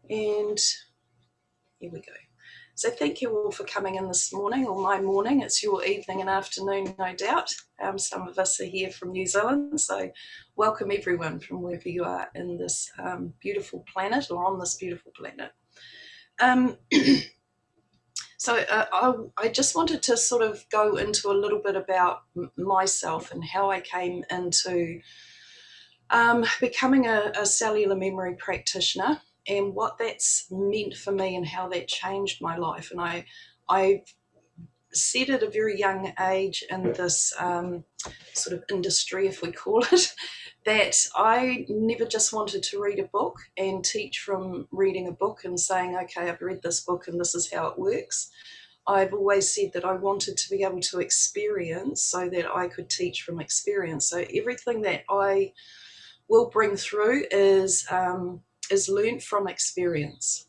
And here we go. So thank you all for coming in this morning, or my morning. It's your evening and afternoon, no doubt. Some of us are here from New Zealand, so welcome everyone from wherever you are in this beautiful planet, or on this beautiful planet. So I just wanted to sort of go into a little bit about myself and how I came into becoming a cellular memory practitioner, and what that's meant for me and how that changed my life. And I said at a very young age in this sort of industry, if we call it, that I never just wanted to read a book and teach from reading a book and saying, okay, I've read this book and this is how it works. I've always said that I wanted to be able to experience so that I could teach from experience. So everything that I will bring through is learned from experience.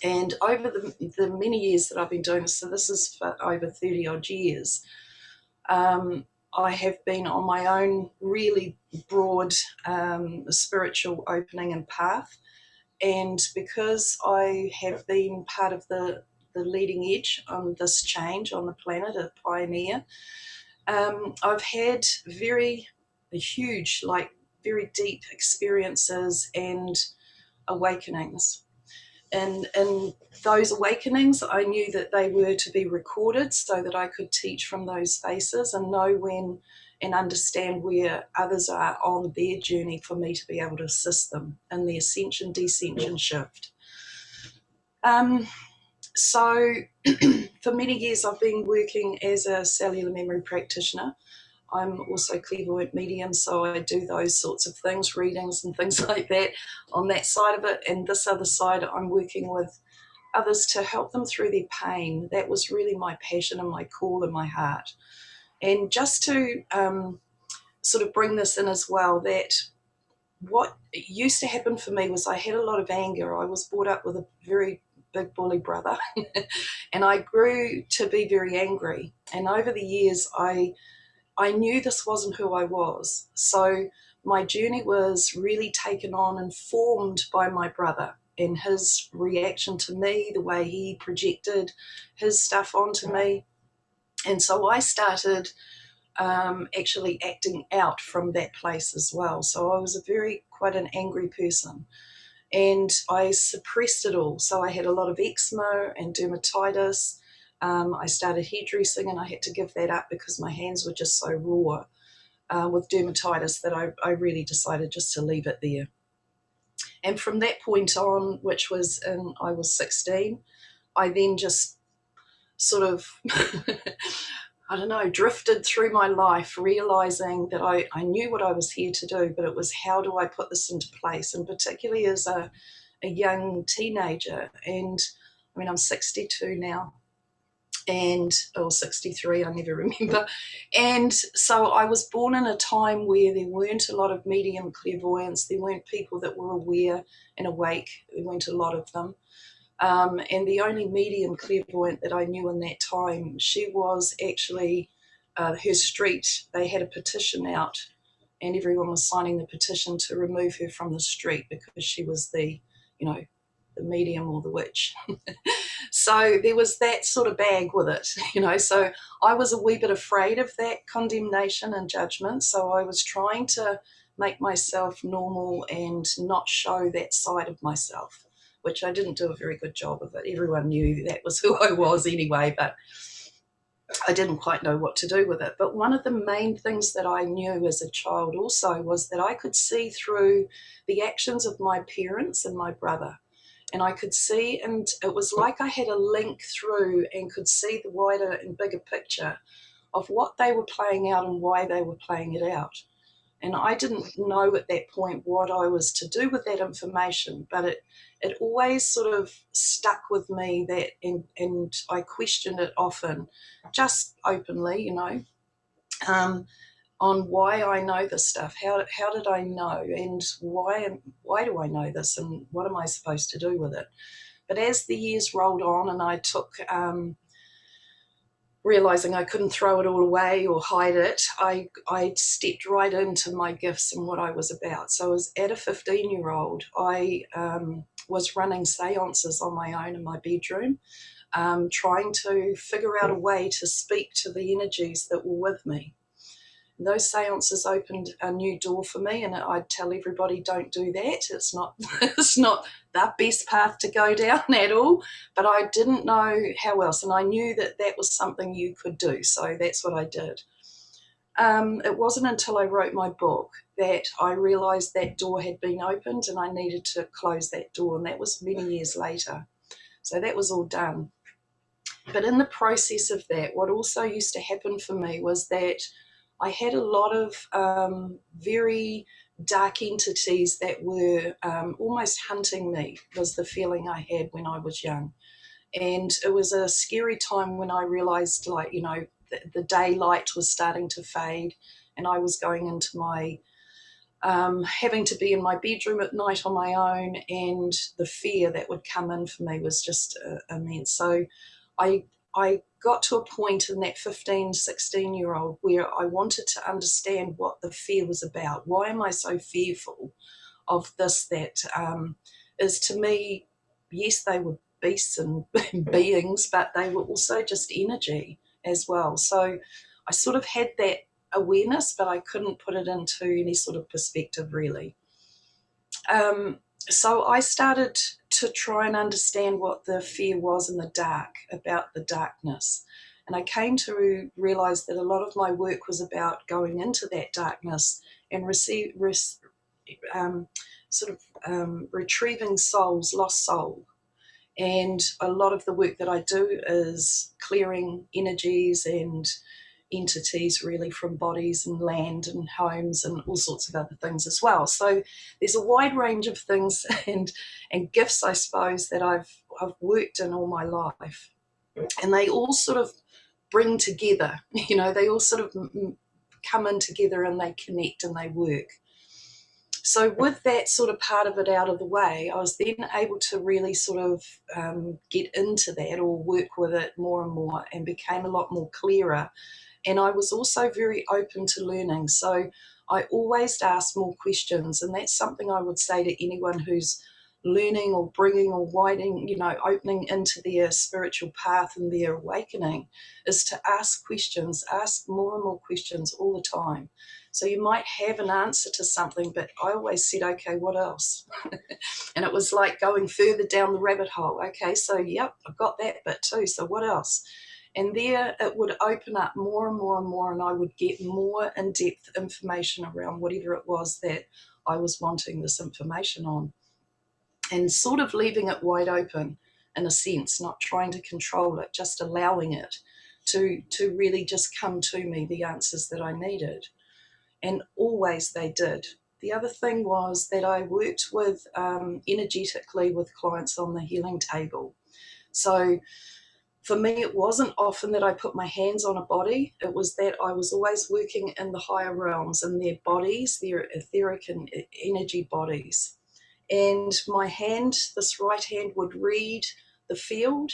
And over the many years that I've been doing this, so this is for over 30 odd years, I have been on my own really broad spiritual opening and path. And because I have been part of the leading edge on this change on the planet, a pioneer, I've had very huge, like very deep experiences and awakenings. And in those awakenings, I knew that they were to be recorded so that I could teach from those spaces and know when and understand where others are on their journey for me to be able to assist them in the ascension, descension shift. So for many years, I've been working as a cellular memory practitioner. I'm also clairvoyant medium, so I do those sorts of things, readings and things like that on that side of it. And this other side, I'm working with others to help them through their pain. That was really my passion and my call in my heart. And just to sort of bring this in as well, that what used to happen for me was I had a lot of anger. I was brought up with a very big bully brother and I grew to be very angry. And over the years, I knew this wasn't who I was. So my journey was really taken on and formed by my brother and his reaction to me, the way he projected his stuff onto me. And so I started actually acting out from that place as well. So I was quite an angry person. And I suppressed it all. So I had a lot of eczema and dermatitis. I started hairdressing and I had to give that up because my hands were just so raw with dermatitis that I really decided just to leave it there. And from that point on, which was I was 16, I then just sort of, I don't know, drifted through my life, realizing that I knew what I was here to do, but it was how do I put this into place, and particularly as a young teenager. And I mean, I'm 62 now, or 63, I never remember. And so I was born in a time where there weren't a lot of medium clairvoyance, there weren't people that were aware and awake, there weren't a lot of them. And the only medium clairvoyant that I knew in that time, she was actually her street. They had a petition out and everyone was signing the petition to remove her from the street because she was the medium or the witch. So there was that sort of bag with it, so I was a wee bit afraid of that condemnation and judgment. So I was trying to make myself normal and not show that side of myself, which I didn't do a very good job of it. Everyone knew that was who I was anyway, but I didn't quite know what to do with it. But one of the main things that I knew as a child also was that I could see through the actions of my parents and my brother. And I could see, and it was like I had a link through and could see the wider and bigger picture of what they were playing out and why they were playing it out. And I didn't know at that point what I was to do with that information, but it always sort of stuck with me, that, and I questioned it often, just openly, on why I know this stuff. How did I know, and why do I know this, and what am I supposed to do with it? But as the years rolled on and I took realizing I couldn't throw it all away or hide it, I stepped right into my gifts and what I was about. So as at a 15-year-old, I was running seances on my own in my bedroom, trying to figure out a way to speak to the energies that were with me. Those seances opened a new door for me, and I'd tell everybody, don't do that. It's not it's not the best path to go down at all, but I didn't know how else, and I knew that that was something you could do, so that's what I did. It wasn't until I wrote my book that I realised that door had been opened and I needed to close that door, and that was many years later. So that was all done. But in the process of that, what also used to happen for me was that I had a lot of very dark entities that were almost hunting me, was the feeling I had when I was young. And it was a scary time when I realized, like, you know, the daylight was starting to fade, and I was going into my having to be in my bedroom at night on my own, and the fear that would come in for me was just immense. So I got to a point in that 15, 16-year-old where I wanted to understand what the fear was about. Why am I so fearful of this that is, to me, yes, they were beasts and beings, but they were also just energy as well. So I sort of had that awareness, but I couldn't put it into any sort of perspective, really. So I started to try and understand what the fear was in the dark, about the darkness. And I came to realize that a lot of my work was about going into that darkness and retrieving souls, lost soul. And a lot of the work that I do is clearing energies and entities, really, from bodies and land and homes and all sorts of other things as well. So there's a wide range of things and gifts, I suppose, that I've worked in all my life, and they all sort of bring together. You know, they all sort of come in together and they connect and they work. So with that sort of part of it out of the way, I was then able to really sort of get into that or work with it more and more, and became a lot more clearer. And I was also very open to learning. So I always asked more questions. And that's something I would say to anyone who's learning or bringing or widening, you know, opening into their spiritual path and their awakening, is to ask questions, ask more and more questions all the time. So you might have an answer to something, but I always said, okay, what else? And it was like going further down the rabbit hole. Okay, so yep, I've got that bit too. So what else? And there it would open up more and more and more, and I would get more in-depth information around whatever it was that I was wanting this information on. And sort of leaving it wide open, in a sense, not trying to control it, just allowing it to really just come to me, the answers that I needed. And always they did. The other thing was that I worked with energetically with clients on the healing table. So for me, it wasn't often that I put my hands on a body. It was that I was always working in the higher realms, in their bodies, their etheric and energy bodies. And my hand, this right hand, would read the field,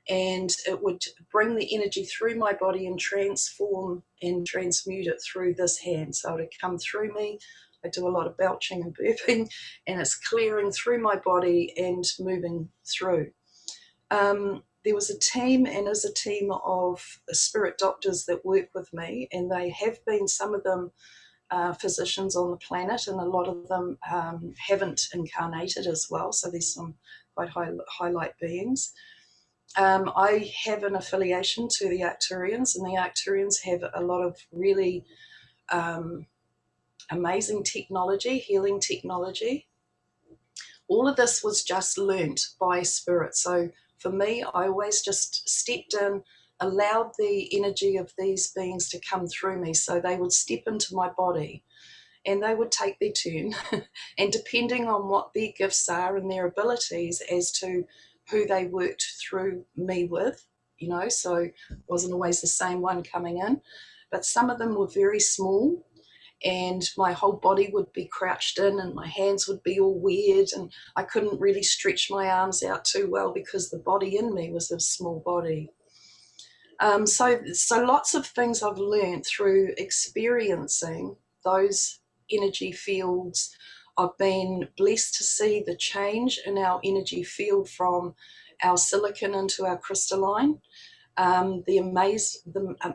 and it would bring the energy through my body and transform and transmute it through this hand. So it would come through me. I do a lot of belching and burping, and it's clearing through my body and moving through. There was a team, and is a team of spirit doctors that work with me, and they have been, some of them, physicians on the planet, and a lot of them haven't incarnated as well. So there's some quite highlight beings. I have an affiliation to the Arcturians, and the Arcturians have a lot of really amazing technology, healing technology. All of this was just learnt by spirit. So for me, I always just stepped in, allowed the energy of these beings to come through me. So they would step into my body and they would take their turn. And depending on what their gifts are and their abilities as to who they worked through me with, you know, so it wasn't always the same one coming in, but some of them were very small, and my whole body would be crouched in and my hands would be all weird, and I couldn't really stretch my arms out too well because the body in me was a small body. So lots of things I've learned through experiencing those energy fields I've been blessed to see the change in our energy field from our silicon into our crystalline. The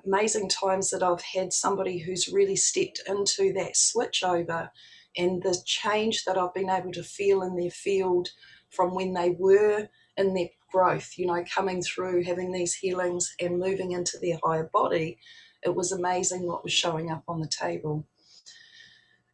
amazing times that I've had somebody who's really stepped into that switch over, and the change that I've been able to feel in their field from when they were in their growth, you know, coming through, having these healings and moving into their higher body. It was amazing what was showing up on the table.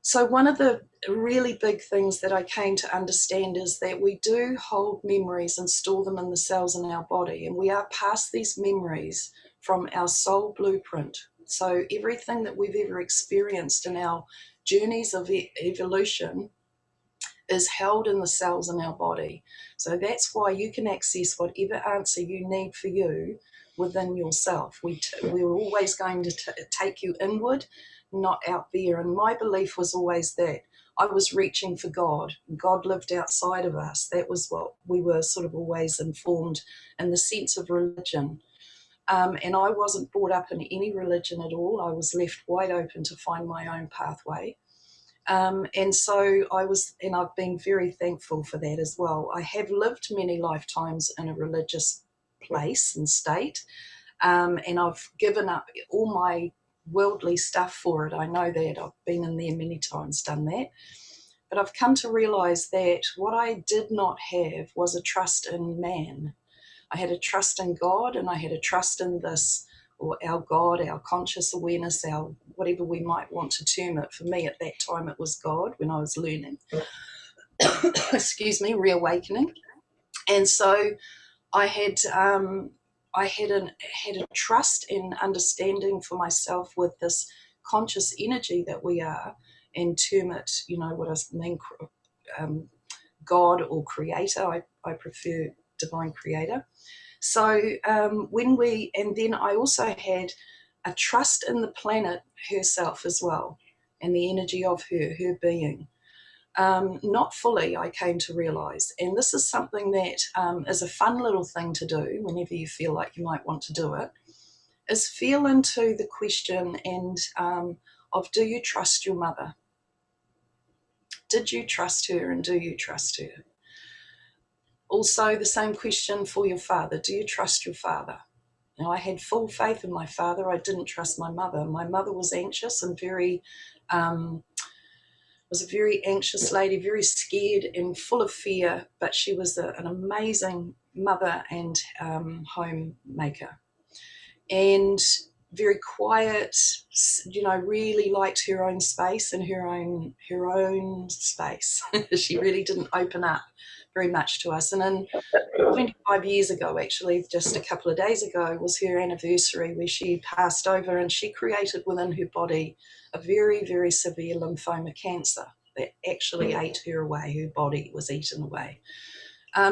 So one of the really big things that I came to understand is that we do hold memories and store them in the cells in our body, and we are past these memories from our soul blueprint. So everything that we've ever experienced in our journeys of evolution is held in the cells in our body. So that's why you can access whatever answer you need for you within yourself. We're always going to take you inward, not out there. And my belief was always that I was reaching for God. God lived outside of us. That was what we were sort of always informed in the sense of religion. And I wasn't brought up in any religion at all. I was left wide open to find my own pathway. And so I've been very thankful for that as well. I have lived many lifetimes in a religious place and state, and I've given up all my worldly stuff for it. I know that I've been in there many times, done that. But I've come to realize that what I did not have was a trust in man. I had a trust in God, and I had a trust in this, or our God, our conscious awareness, our whatever we might want to term it. For me at that time it was God when I was learning, excuse me, reawakening. And so I had a trust and understanding for myself with this conscious energy that we are, and term it, you know what I mean, God or creator. I prefer divine creator. So and then I also had a trust in the planet herself as well, and the energy of her being. Not fully, I came to realize. And this is something that is a fun little thing to do whenever you feel like you might want to do it, is feel into the question and of, do you trust your mother? Did you trust her, and do you trust her? Also, the same question for your father. Do you trust your father? Now, I had full faith in my father. I didn't trust my mother. My mother was anxious and was a very anxious lady, very scared and full of fear, but she was an amazing mother and homemaker. And very quiet, you know, really liked her own space and her own space. She really didn't open up very much to us. And in 25 years ago, actually, just a couple of days ago, was her anniversary where she passed over, and she created within her body a very, very severe lymphoma cancer that actually ate her away. Her body was eaten away.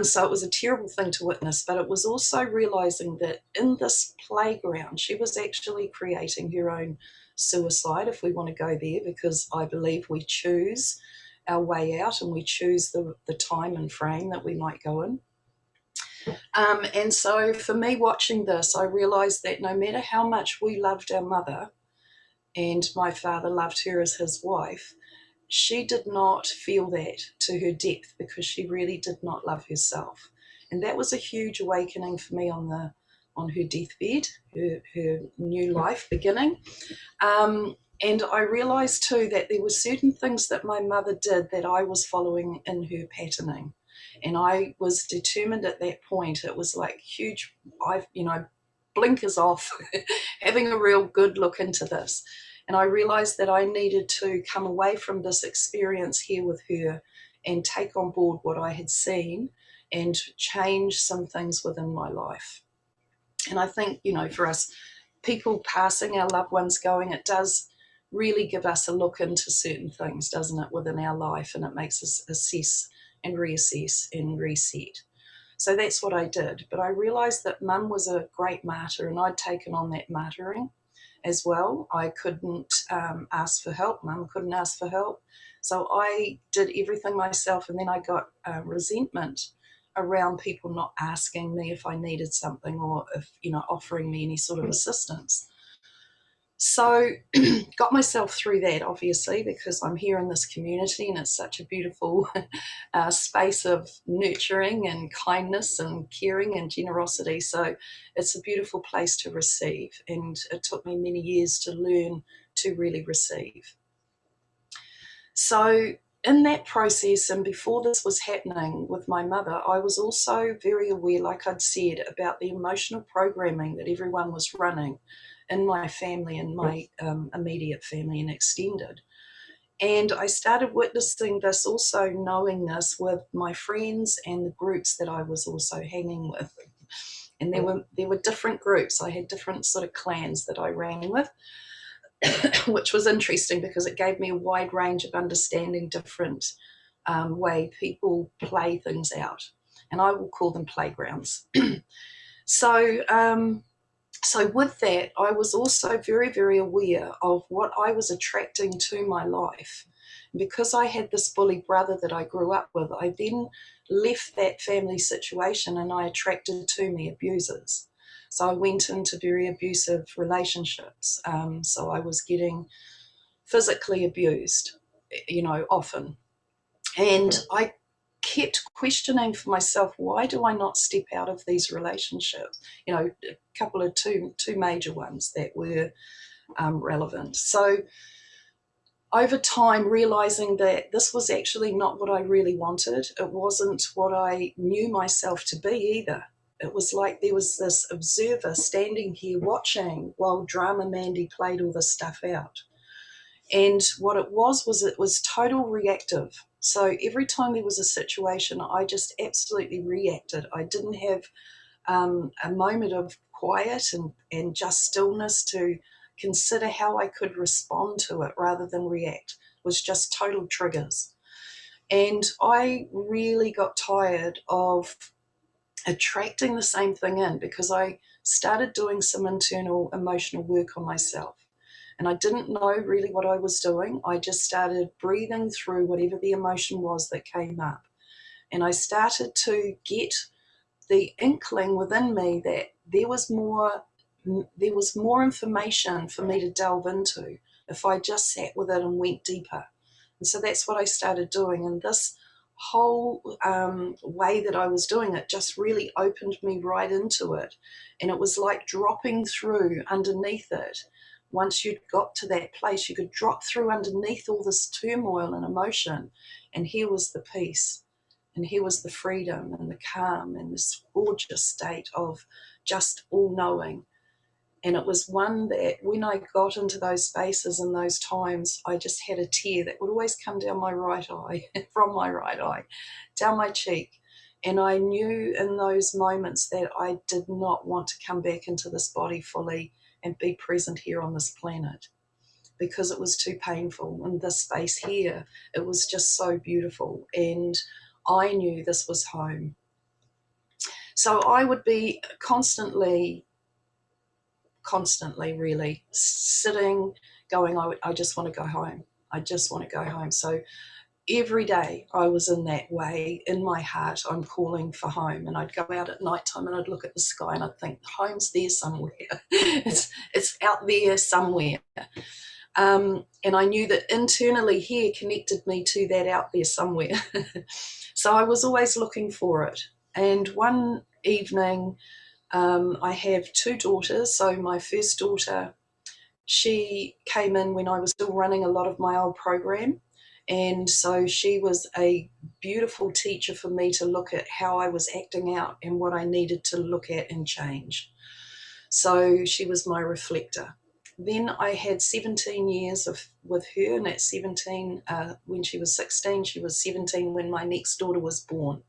So it was a terrible thing to witness, but it was also realizing that in this playground, she was actually creating her own suicide, if we want to go there, because I believe we choose our way out, and we choose the time and frame that we might go in. And so for me, watching this, I realized that no matter how much we loved our mother, and my father loved her as his wife, she did not feel that to her depth, because she really did not love herself. And that was a huge awakening for me on her deathbed, her new life beginning. And I realized too that there were certain things that my mother did that I was following in her patterning. And I was determined at that point. It was like huge, blinkers off, having a real good look into this. And I realized that I needed to come away from this experience here with her and take on board what I had seen and change some things within my life. And I think, you know, for us, people passing, our loved ones going, it does really give us a look into certain things, doesn't it, within our life, and it makes us assess and reassess and reset. So that's what I did. But I realised that Mum was a great martyr, and I'd taken on that martyring as well. I couldn't ask for help. Mum couldn't ask for help. So I did everything myself, and then I got resentment around people not asking me if I needed something, or if, you know, offering me any sort of assistance. So got myself through that, obviously, because I'm here in this community and it's such a beautiful space of nurturing and kindness and caring and generosity. So it's a beautiful place to receive. And it took me many years to learn to really receive. So in that process, and before this was happening with my mother, I was also very aware, like I'd said, about the emotional programming that everyone was running in my family and my immediate family and extended. And I started witnessing this, also knowing this with my friends and the groups that I was also hanging with. And there were different groups. I had different sort of clans that I ran with, which was interesting because it gave me a wide range of understanding different way people play things out. And I will call them playgrounds. So so with that, I was also very, very aware of what I was attracting to my life. Because I had this bully brother that I grew up with, I then left that family situation and I attracted to me abusers. So I went into very abusive relationships. So I was getting physically abused, often. And I kept questioning for myself, why do I not step out of these relationships? A couple of two major ones that were relevant. So over time, realizing that this was actually not what I really wanted. It wasn't what I knew myself to be either. It was like there was this observer standing here watching while Drama Mandy played all this stuff out. And what it was total reactive. So every time there was a situation, I just absolutely reacted. I didn't have a moment of quiet and just stillness to consider how I could respond to it rather than react. It was just total triggers. And I really got tired of attracting the same thing in because I started doing some internal emotional work on myself. And I didn't know really what I was doing. I just started breathing through whatever the emotion was that came up. And I started to get the inkling within me that there was more information for me to delve into if I just sat with it and went deeper. And so that's what I started doing. And this whole way that I was doing it just really opened me right into it. And it was like dropping through underneath it. Once you'd got to that place, you could drop through underneath all this turmoil and emotion. And here was the peace. And here was the freedom and the calm and this gorgeous state of just all knowing. And it was one that when I got into those spaces and those times, I just had a tear that would always come down my right eye, from my right eye, down my cheek. And I knew in those moments that I did not want to come back into this body fully and be present here on this planet because it was too painful. In this space here, it was just so beautiful. And I knew this was home. So I would be constantly really sitting, going, I just want to go home. I just want to go home. So every day I was in that way. In my heart, I'm calling for home. And I'd go out at night time and I'd look at the sky and I'd think, home's there somewhere. it's out there somewhere. And I knew that internally here connected me to that out there somewhere. So I was always looking for it. And one evening, I have two daughters. So my first daughter, she came in when I was still running a lot of my old program. And so she was a beautiful teacher for me to look at how I was acting out and what I needed to look at and change. So she was my reflector. Then I had 17 years with her, and at 17, when she was 16, she was 17 when my next daughter was born.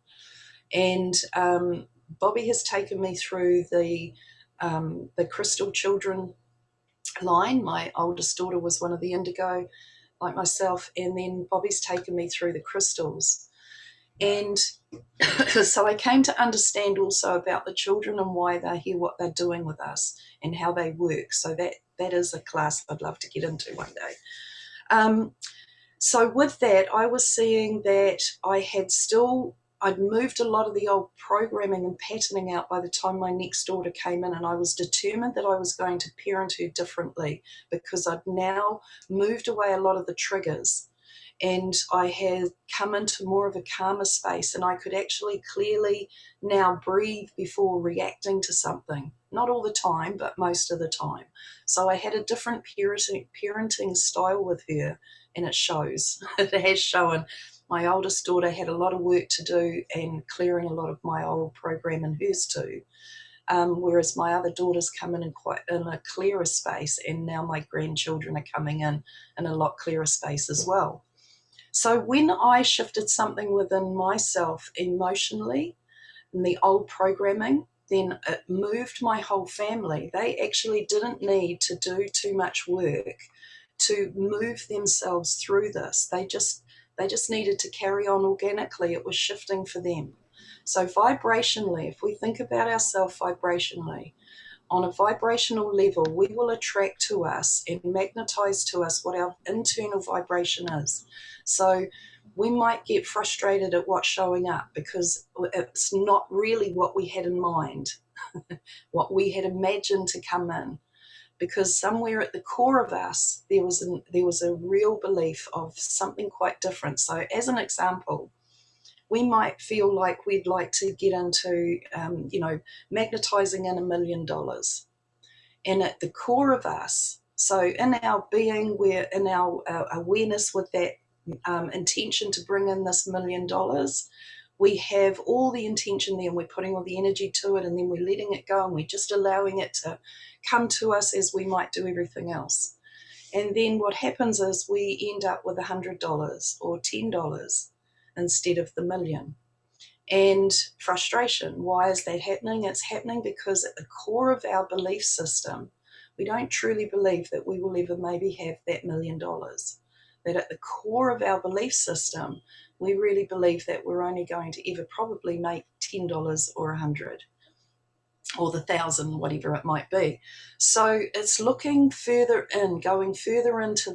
And Bobby has taken me through the Crystal Children line. My oldest daughter was one of the indigo, like myself, and then Bobby's taken me through the crystals. And so I came to understand also about the children and why they're here, what they're doing with us, and how they work. So that is a class I'd love to get into one day. So with that, I was seeing that I I'd moved a lot of the old programming and patterning out by the time my next daughter came in, and I was determined that I was going to parent her differently because I'd now moved away a lot of the triggers, and I had come into more of a calmer space, and I could actually clearly now breathe before reacting to something. Not all the time, but most of the time. So I had a different parenting style with her, and it shows. It has shown. My oldest daughter had a lot of work to do and clearing a lot of my old program and hers too. Whereas my other daughters come in quite in a clearer space, and now my grandchildren are coming in a lot clearer space as well. So when I shifted something within myself emotionally in the old programming, then it moved my whole family. They actually didn't need to do too much work to move themselves through this. They just needed to carry on organically. It was shifting for them. So vibrationally, if we think about ourselves vibrationally, on a vibrational level, we will attract to us and magnetize to us what our internal vibration is. So we might get frustrated at what's showing up because it's not really what we had in mind, what we had imagined to come in. Because somewhere at the core of us, there was a real belief of something quite different. So as an example, we might feel like we'd like to get into, magnetizing in $1 million. And at the core of us, so in our being, we're in our awareness with that intention to bring in this $1 million, we have all the intention there, and we're putting all the energy to it, and then we're letting it go, and we're just allowing it to come to us as we might do everything else. And then what happens is we end up with $100 or $10 instead of the $1 million. And frustration. Why is that happening? It's happening because at the core of our belief system, we don't truly believe that we will ever maybe have that $1 million. That at the core of our belief system, we really believe that we're only going to ever probably make $10 or 100 or the 1,000, whatever it might be. So it's looking further in, going further into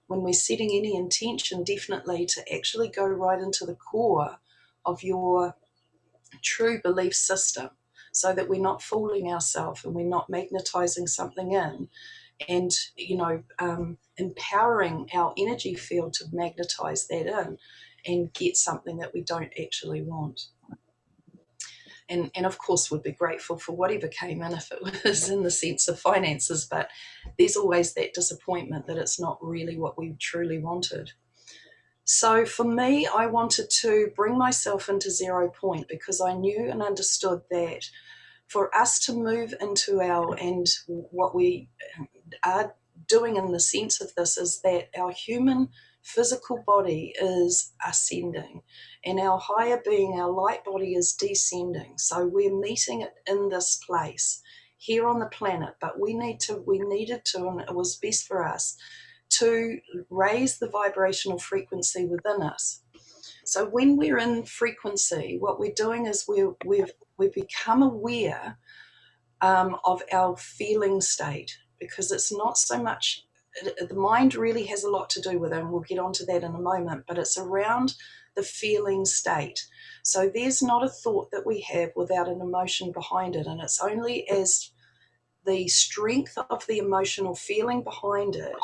when we're setting any intention, definitely to actually go right into the core of your true belief system, so that we're not fooling ourselves and we're not magnetizing something in and empowering our energy field to magnetize that in and get something that we don't actually want. And of course we'd be grateful for whatever came in if it was in the sense of finances, but there's always that disappointment that it's not really what we truly wanted. So for me, I wanted to bring myself into 0 point because I knew and understood that for us to move into and what we are doing in the sense of this is that our human physical body is ascending and our higher being, our light body, is descending. So we're meeting it in this place here on the planet, but we needed to, and it was best for us to raise the vibrational frequency within us. So when we're in frequency, what we're doing is we've become aware of our feeling state, because it's not so much, the mind really has a lot to do with it, and we'll get onto that in a moment, but it's around the feeling state. So there's not a thought that we have without an emotion behind it, and it's only as the strength of the emotional feeling behind it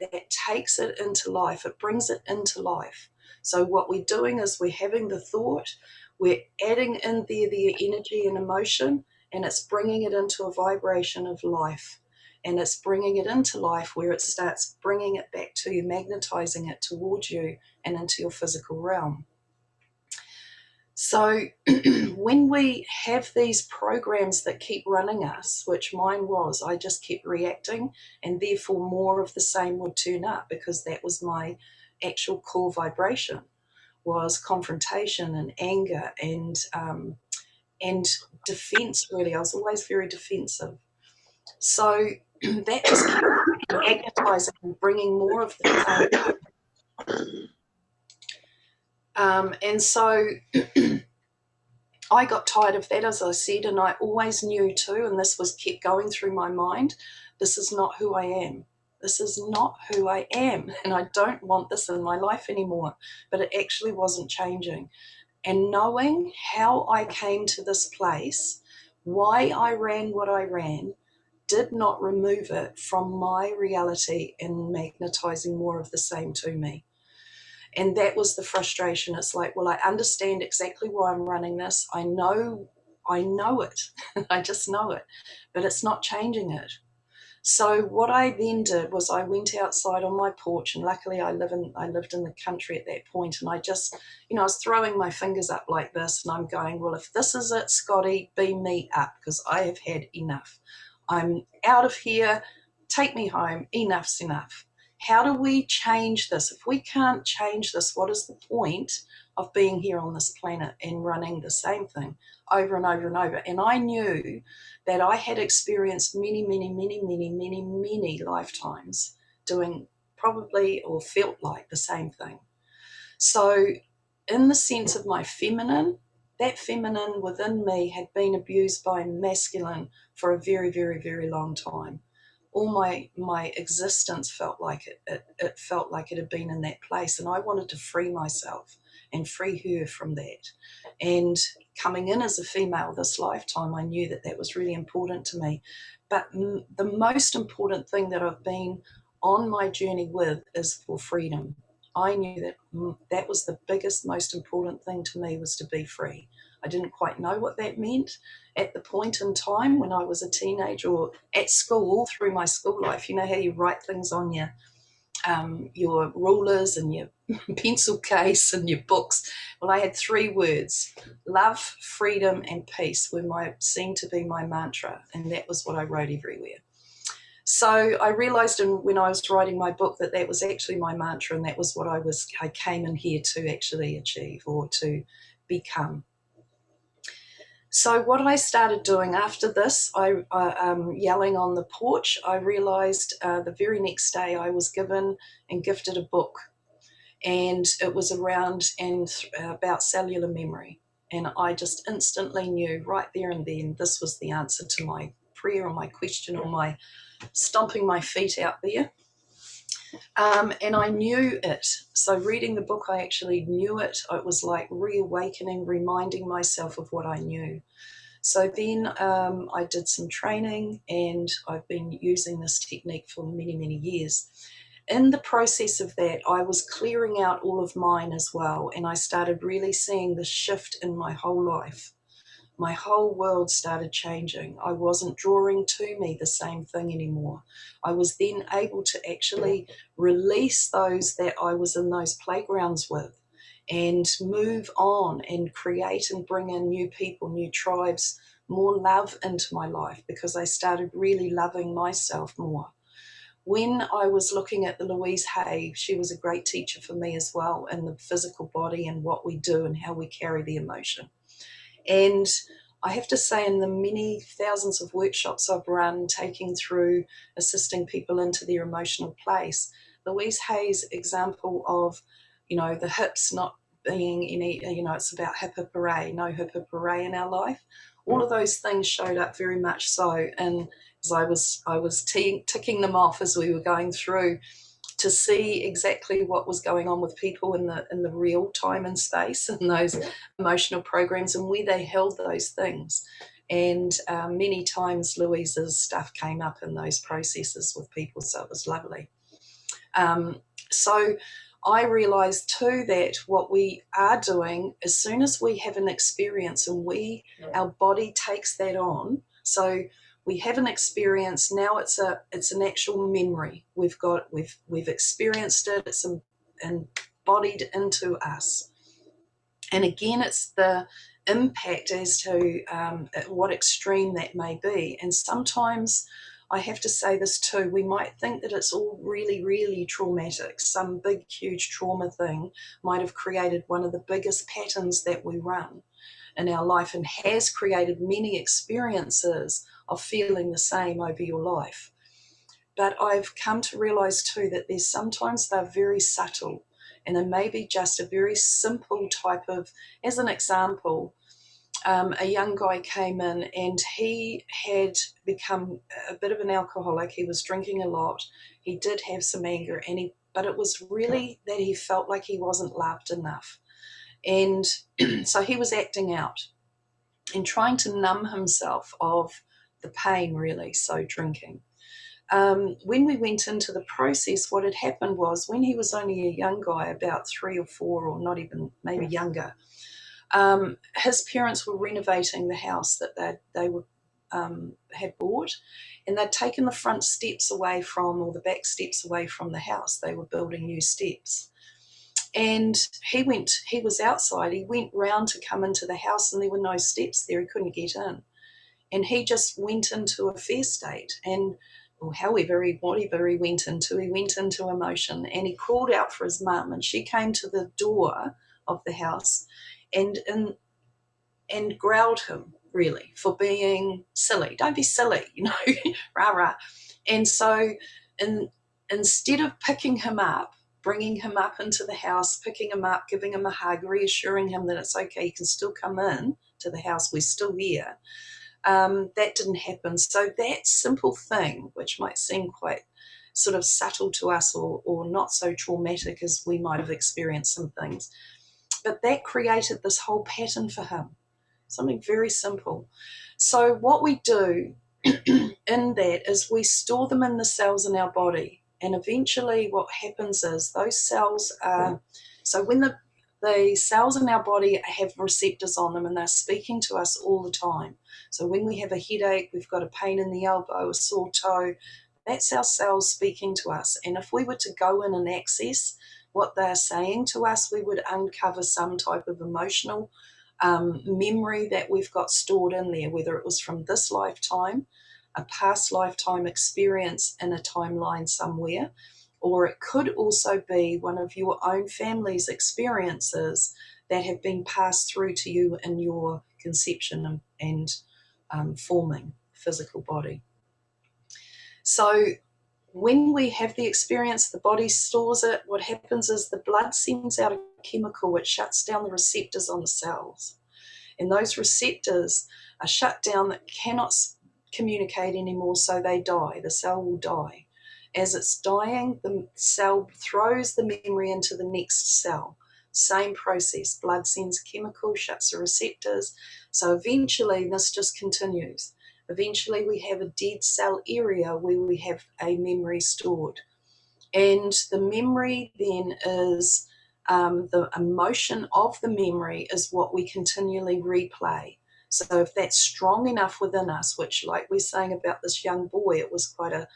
that takes it into life, it brings it into life. So what we're doing is we're having the thought, we're adding in there the energy and emotion, and it's bringing it into a vibration of life. And it's bringing it into life where it starts bringing it back to you, magnetizing it towards you and into your physical realm. So when we have these programs that keep running us, which mine was, I just kept reacting, and therefore more of the same would turn up, because that was my actual core vibration, was confrontation and anger and defense. Really, I was always very defensive. So that just kept magnetizing and bringing more of the same. And so I got tired of that, as I said, and I always knew too, and this was kept going through my mind, this is not who I am. This is not who I am, and I don't want this in my life anymore. But it actually wasn't changing. And knowing how I came to this place, why I ran what I ran, did not remove it from my reality and magnetizing more of the same to me. And that was the frustration. It's like, well, I understand exactly why I'm running this. I know it. I just know it, but it's not changing it. So what I then did was I went outside on my porch, and luckily I lived in the country at that point, and I just, I was throwing my fingers up like this, and I'm going, well, if this is it, Scotty, beam me up, because I have had enough. I'm out of here. Take me home. Enough's enough. How do we change this? If we can't change this, what is the point of being here on this planet and running the same thing over and over and over? And I knew that I had experienced many lifetimes doing probably or felt like the same thing. So in the sense of my feminine, that feminine within me had been abused by masculine for a very long time. All my existence felt like it felt like it had been in that place, and I wanted to free myself and free her from that. And coming in as a female this lifetime, I knew that was really important to me. But the most important thing that I've been on my journey with is for freedom. I knew that that was the biggest, most important thing to me, was to be free. I didn't quite know what that meant at the point in time when I was a teenager or at school, all through my school life. You know how you write things on your rulers and your pencil case and your books? Well, I had 3 words: love, freedom, and peace seemed to be my mantra, and that was what I wrote everywhere. So I realized when I was writing my book that was actually my mantra, and that was what I came in here to actually achieve or to become. So what I started doing after this, yelling on the porch, I realized the very next day I was given and gifted a book, and it was about cellular memory. And I just instantly knew right there and then this was the answer to my prayer or my question or my stomping my feet out there. And I knew it. So reading the book, I actually knew it. It was like reawakening, reminding myself of what I knew. So then I did some training, and I've been using this technique for many years. In the process of that, I was clearing out all of mine as well, and I started really seeing the shift in my whole life. My whole world started changing. I wasn't drawing to me the same thing anymore. I was then able to actually release those that I was in those playgrounds with and move on and create and bring in new people, new tribes, more love into my life, because I started really loving myself more. When I was looking at the Louise Hay, she was a great teacher for me as well, in the physical body and what we do and how we carry the emotion. And I have to say, in the many thousands of workshops I've run, taking through assisting people into their emotional place, Louise Hay's example of, the hips not being any, it's about hip hip hooray, no hip hip hooray in our life. All of those things showed up very much so. And as I was ticking them off as we were going through, to see exactly what was going on with people in the real time and space and those emotional programs and where they held those things. And many times Louise's stuff came up in those processes with people, so it was lovely. So I realized too that what we are doing, as soon as we have an experience and our body takes that on, so we have an experience, now it's an actual memory. We've experienced it, it's embodied into us. And again, it's the impact as to what extreme that may be. And sometimes, I have to say this too, we might think that it's all really traumatic. Some big, huge trauma thing might have created one of the biggest patterns that we run in our life and has created many experiences of feeling the same over your life. But I've come to realize too that sometimes they're very subtle, and they may be just a very simple type of, as an example, a young guy came in and he had become a bit of an alcoholic. He was drinking a lot. He did have some anger, but it was really that he felt like he wasn't loved enough. And so he was acting out and trying to numb himself of the pain, really, so drinking. When we went into the process, what had happened was when he was only a young guy, about 3 or 4, or not even, maybe younger, his parents were renovating the house that they were, had bought, and they'd taken the front steps away from, or the back steps away from the house. They were building new steps. And he was outside, he went round to come into the house and there were no steps there, he couldn't get in. And he just went into a fear state, and or whatever he went into emotion, and he called out for his mum, and she came to the door of the house and growled him, really, for being silly. Don't be silly, rah rah. And so instead of picking him up, bringing him up into the house, picking him up, giving him a hug, reassuring him that it's okay, he can still come in to the house, we're still here, that didn't happen. So that simple thing, which might seem quite sort of subtle to us, or not so traumatic as we might have experienced some things, but that created this whole pattern for him, something very simple. So what we do in that is we store them in the cells in our body, and eventually what happens is those cells are, so when the cells in our body have receptors on them and they're speaking to us all the time. So when we have a headache, we've got a pain in the elbow, a sore toe, that's our cells speaking to us. And if we were to go in and access what they're saying to us, we would uncover some type of emotional memory that we've got stored in there, whether it was from this lifetime, a past lifetime experience in a timeline somewhere, or it could also be one of your own family's experiences that have been passed through to you in your conception and forming physical body. So when we have the experience, the body stores it. What happens is the blood sends out a chemical which shuts down the receptors on the cells. And those receptors are shut down, that cannot communicate anymore, so they die. The cell will die. As it's dying, the cell throws the memory into the next cell. Same process. Blood sends chemical, shuts the receptors. So eventually this just continues. Eventually we have a dead cell area where we have a memory stored. And the memory then is, the emotion of the memory is what we continually replay. So if that's strong enough within us, which, like we're saying about this young boy, it was quite a,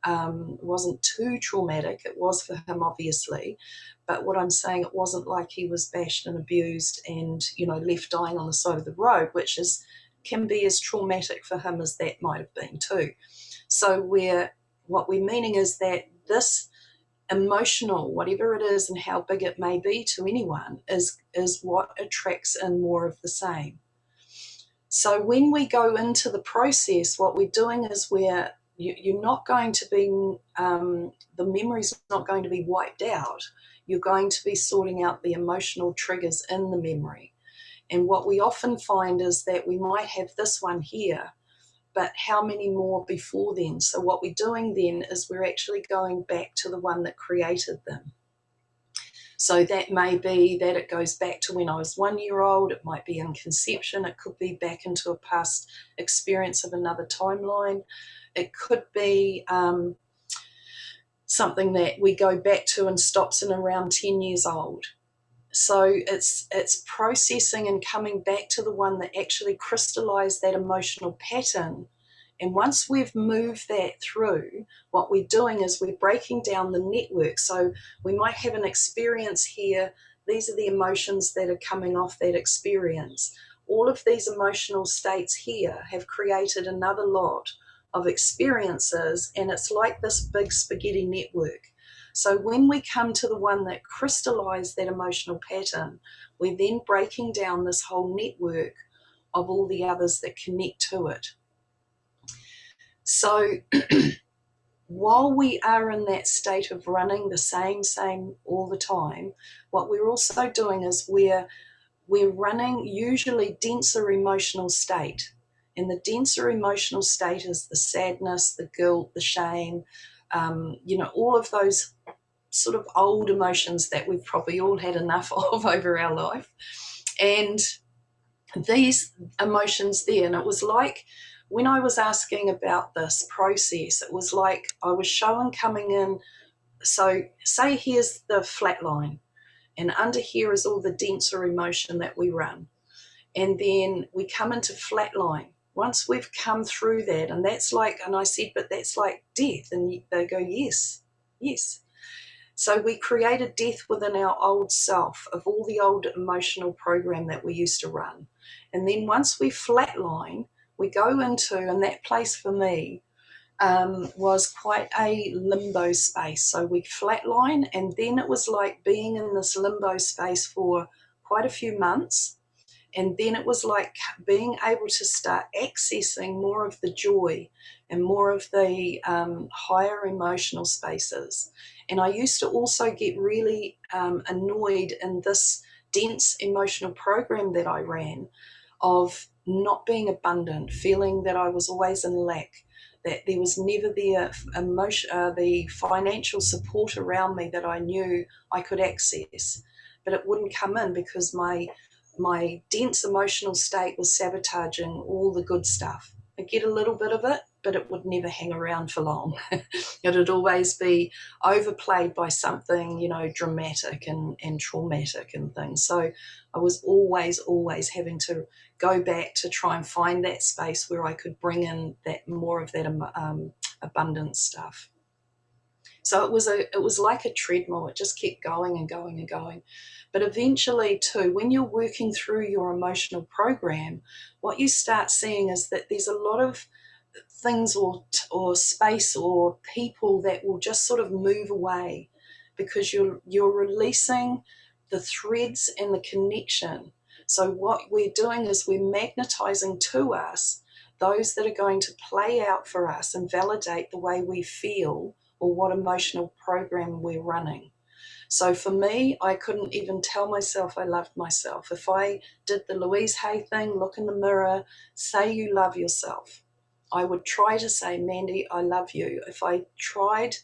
it wasn't too traumatic. It was for him, obviously. But what I'm saying, it wasn't like he was bashed and abused and, left dying on the side of the road, which can be as traumatic for him as that might have been too. So what we're meaning is that this emotional, whatever it is and how big it may be to anyone, is what attracts in more of the same. So when we go into the process, what we're doing is you're not going to be, the memory's not going to be wiped out. You're going to be sorting out the emotional triggers in the memory. And what we often find is that we might have this one here, but how many more before then? So what we're doing then is we're actually going back to the one that created them. So that may be that it goes back to when I was 1 year old, it might be in conception, it could be back into a past experience of another timeline. It could be something that we go back to and stops in around 10 years old. So it's processing and coming back to the one that actually crystallized that emotional pattern. And once we've moved that through, what we're doing is we're breaking down the network. So we might have an experience here. These are the emotions that are coming off that experience. All of these emotional states here have created another lot of experiences, and it's like this big spaghetti network. So when we come to the one that crystallized that emotional pattern, we're then breaking down this whole network of all the others that connect to it. So while we are in that state of running the same all the time, what we're also doing is we're running usually denser emotional state. And the denser emotional state is the sadness, the guilt, the shame, all of those sort of old emotions that we've probably all had enough of over our life. And these emotions there, and it was like when I was asking about this process, it was like I was showing coming in. So say here's the flat line, and under here is all the denser emotion that we run. And then we come into flat line. Once we've come through that, and that's like, and I said, but that's like death. And they go, yes, yes. So we create a death within our old self of all the old emotional program that we used to run. And then once we flatline, we go into, and that place for me was quite a limbo space. So we flatline, and then it was like being in this limbo space for quite a few months. And then it was like being able to start accessing more of the joy and more of the higher emotional spaces. And I used to also get really annoyed in this dense emotional program that I ran of not being abundant, feeling that I was always in lack, that there was never the financial support around me that I knew I could access, but it wouldn't come in because my dense emotional state was sabotaging all the good stuff. I'd get a little bit of it, but it would never hang around for long. It'd always be overplayed by something, dramatic and traumatic and things. So I was always having to go back to try and find that space where I could bring in that more of that abundant stuff. So it was like a treadmill. It just kept going and going and going. But eventually, too, when you're working through your emotional program, what you start seeing is that there's a lot of things or space or people that will just sort of move away because you're releasing the threads and the connection. So what we're doing is we're magnetizing to us those that are going to play out for us and validate the way we feel or what emotional program we're running. So for me, I couldn't even tell myself I loved myself. If I did the Louise Hay thing, look in the mirror, say you love yourself, I would try to say, Mandy, I love you. If I tried,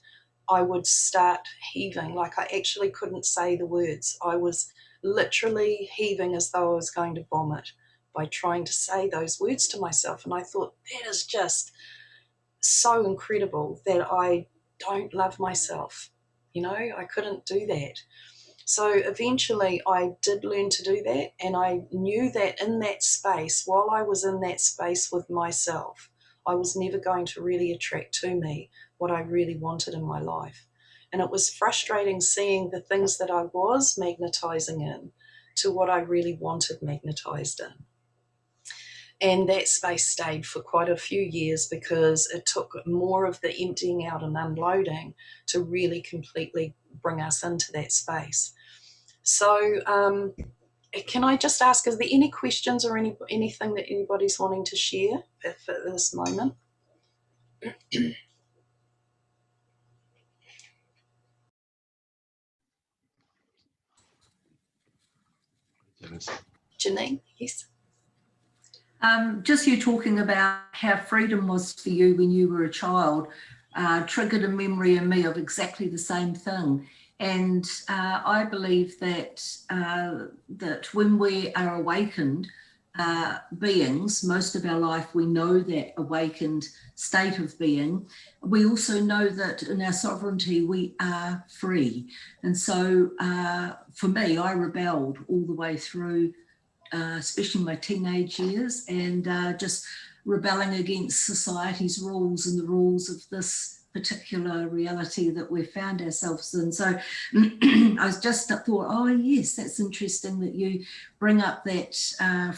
I would start heaving, like I actually couldn't say the words. I was literally heaving as though I was going to vomit by trying to say those words to myself. And I thought, that is just so incredible that I don't love myself. I couldn't do that. So eventually I did learn to do that, and I knew that in that space, while I was in that space with myself, I was never going to really attract to me what I really wanted in my life. And it was frustrating seeing the things that I was magnetizing in to what I really wanted magnetized in. And that space stayed for quite a few years because it took more of the emptying out and unloading to really completely bring us into that space. So can I just ask, is there any questions or anything that anybody's wanting to share at this moment? Janine, yes? Just you talking about how freedom was for you when you were a child triggered a memory in me of exactly the same thing. And I believe that that when we are awakened beings, most of our life, we know that awakened state of being. We also know that in our sovereignty, we are free. And so for me, I rebelled all the way through especially my teenage years, and just rebelling against society's rules and the rules of this particular reality that we've found ourselves in. So I just thought, oh yes, that's interesting that you bring up that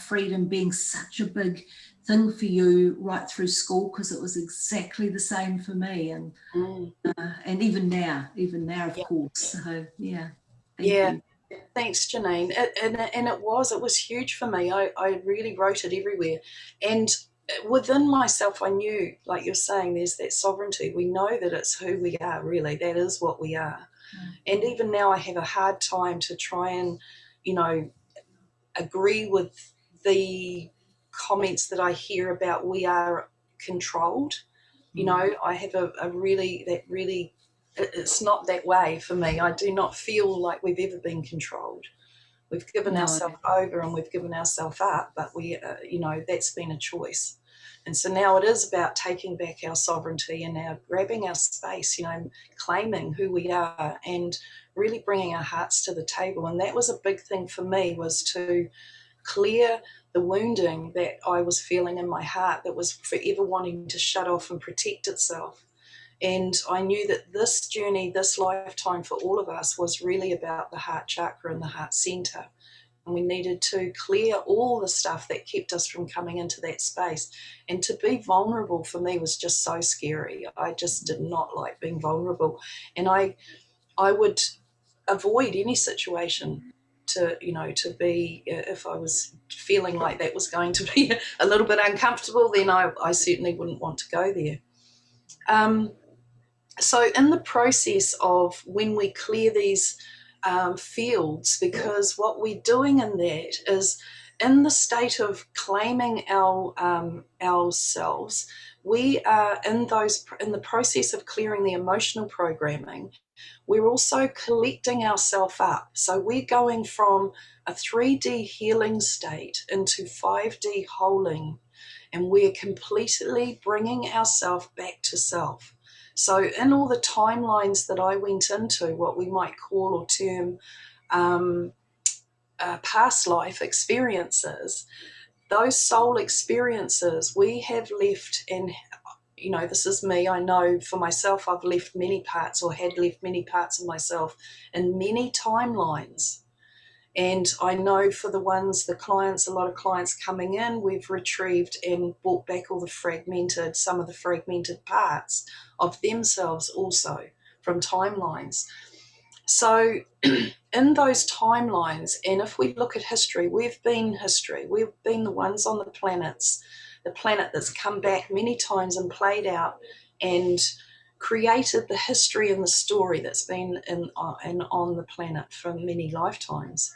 freedom being such a big thing for you right through school, because it was exactly the same for me, and even now, of course. So yeah, thank you. Thanks, Janine. And it was huge for me. I really wrote it everywhere. And within myself, I knew, like you're saying, there's that sovereignty. We know that it's who we are, really. That is what we are. And even now I have a hard time to try and, agree with the comments that I hear about we are controlled. I have a really it's not that way for me. I do not feel like we've ever been controlled. We've given No. ourselves over and we've given ourselves up, but we, that's been a choice. And so now it is about taking back our sovereignty and now grabbing our space, claiming who we are and really bringing our hearts to the table. And that was a big thing for me, was to clear the wounding that I was feeling in my heart that was forever wanting to shut off and protect itself. And I knew that this journey, this lifetime for all of us was really about the heart chakra and the heart center. And we needed to clear all the stuff that kept us from coming into that space. And to be vulnerable for me was just so scary. I just did not like being vulnerable. And I would avoid any situation to be, if I was feeling like that was going to be a little bit uncomfortable, then I certainly wouldn't want to go there. So in the process of when we clear these fields, because what we're doing in that is, in the state of claiming ourselves, we are in the process of clearing the emotional programming. We're also collecting ourselves up. So we're going from a 3D healing state into 5D holding, and we're completely bringing ourselves back to self. So in all the timelines that I went into, what we might call or term past life experiences, those soul experiences we have left, and this is me, I know for myself, I've left many parts, or had left many parts of myself in many timelines. And I know for the clients, a lot of clients coming in, we've retrieved and brought back some of the fragmented parts of themselves also from timelines. So in those timelines, and if we look at history, we've been the ones on the planet that's come back many times and played out and created the history and the story that's been on the planet for many lifetimes.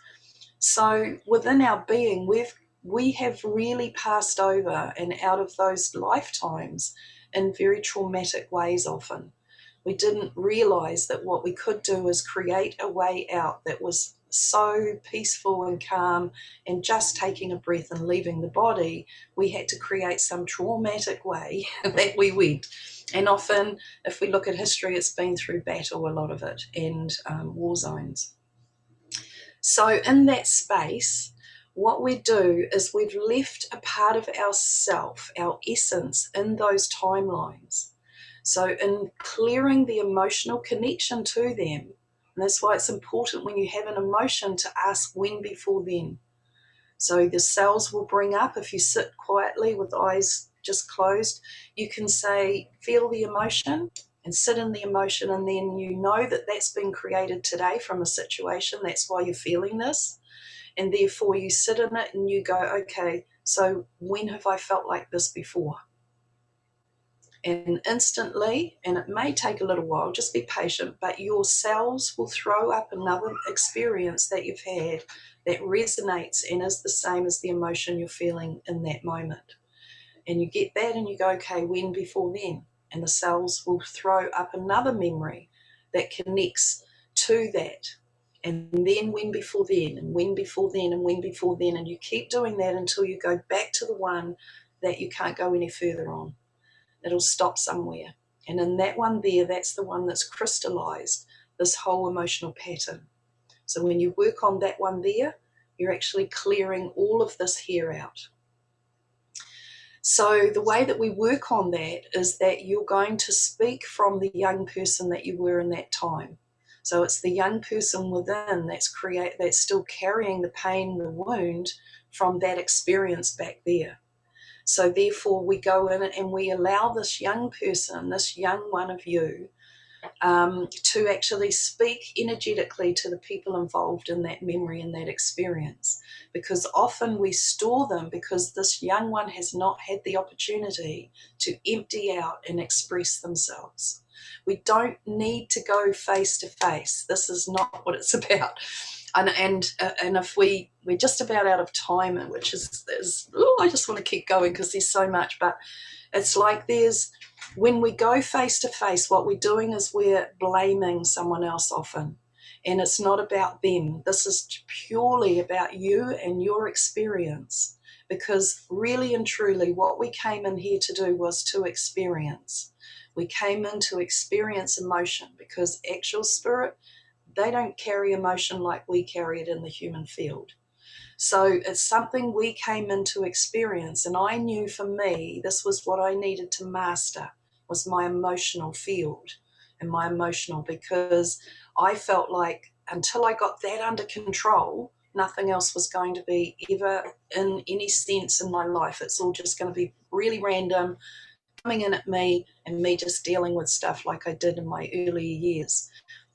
So within our being, we have really passed over and out of those lifetimes in very traumatic ways often. We didn't realize that what we could do is create a way out that was so peaceful and calm, and just taking a breath and leaving the body. We had to create some traumatic way that we went. And often, if we look at history, it's been through battle, a lot of it, and war zones. So in that space, what we do is we've left a part of ourself, our essence, in those timelines. So in clearing the emotional connection to them, and that's why it's important when you have an emotion to ask when before then. So the cells will bring up, if you sit quietly with eyes just closed, you can say, feel the emotion, and sit in the emotion, and then you know that that's been created today from a situation. That's why you're feeling this. And therefore you sit in it and you go, okay, so when have I felt like this before? And instantly, and it may take a little while, just be patient, but your cells will throw up another experience that you've had that resonates and is the same as the emotion you're feeling in that moment. And you get that and you go, okay, when before then? And the cells will throw up another memory that connects to that. And then when before then, and when before then, and when before then. And you keep doing that until you go back to the one that you can't go any further on. It'll stop somewhere. And in that one there, that's the one that's crystallized this whole emotional pattern. So when you work on that one there, you're actually clearing all of this here out. So the way that we work on that is that you're going to speak from the young person that you were in that time. So it's the young person within that's still carrying the pain, the wound from that experience back there. So therefore we go in and we allow this young person, this young one of you, to actually speak energetically to the people involved in that memory and that experience. Because often we store them because this young one has not had the opportunity to empty out and express themselves. We don't need to go face to face. This is not what it's about. And if we're just about out of time, which is I just want to keep going because there's so much, but it's like when we go face to face, what we're doing is we're blaming someone else often. And it's not about them. This is purely about you and your experience. Because really and truly, what we came in here to do was to experience. We came in to experience emotion, because actual spirit, they don't carry emotion like we carry it in the human field. So it's something we came in to experience. And I knew for me, this was what I needed to master, was my emotional field and my emotional, because I felt like until I got that under control, nothing else was going to be ever in any sense in my life. It's all just going to be really random, coming in at me, and me just dealing with stuff like I did in my earlier years.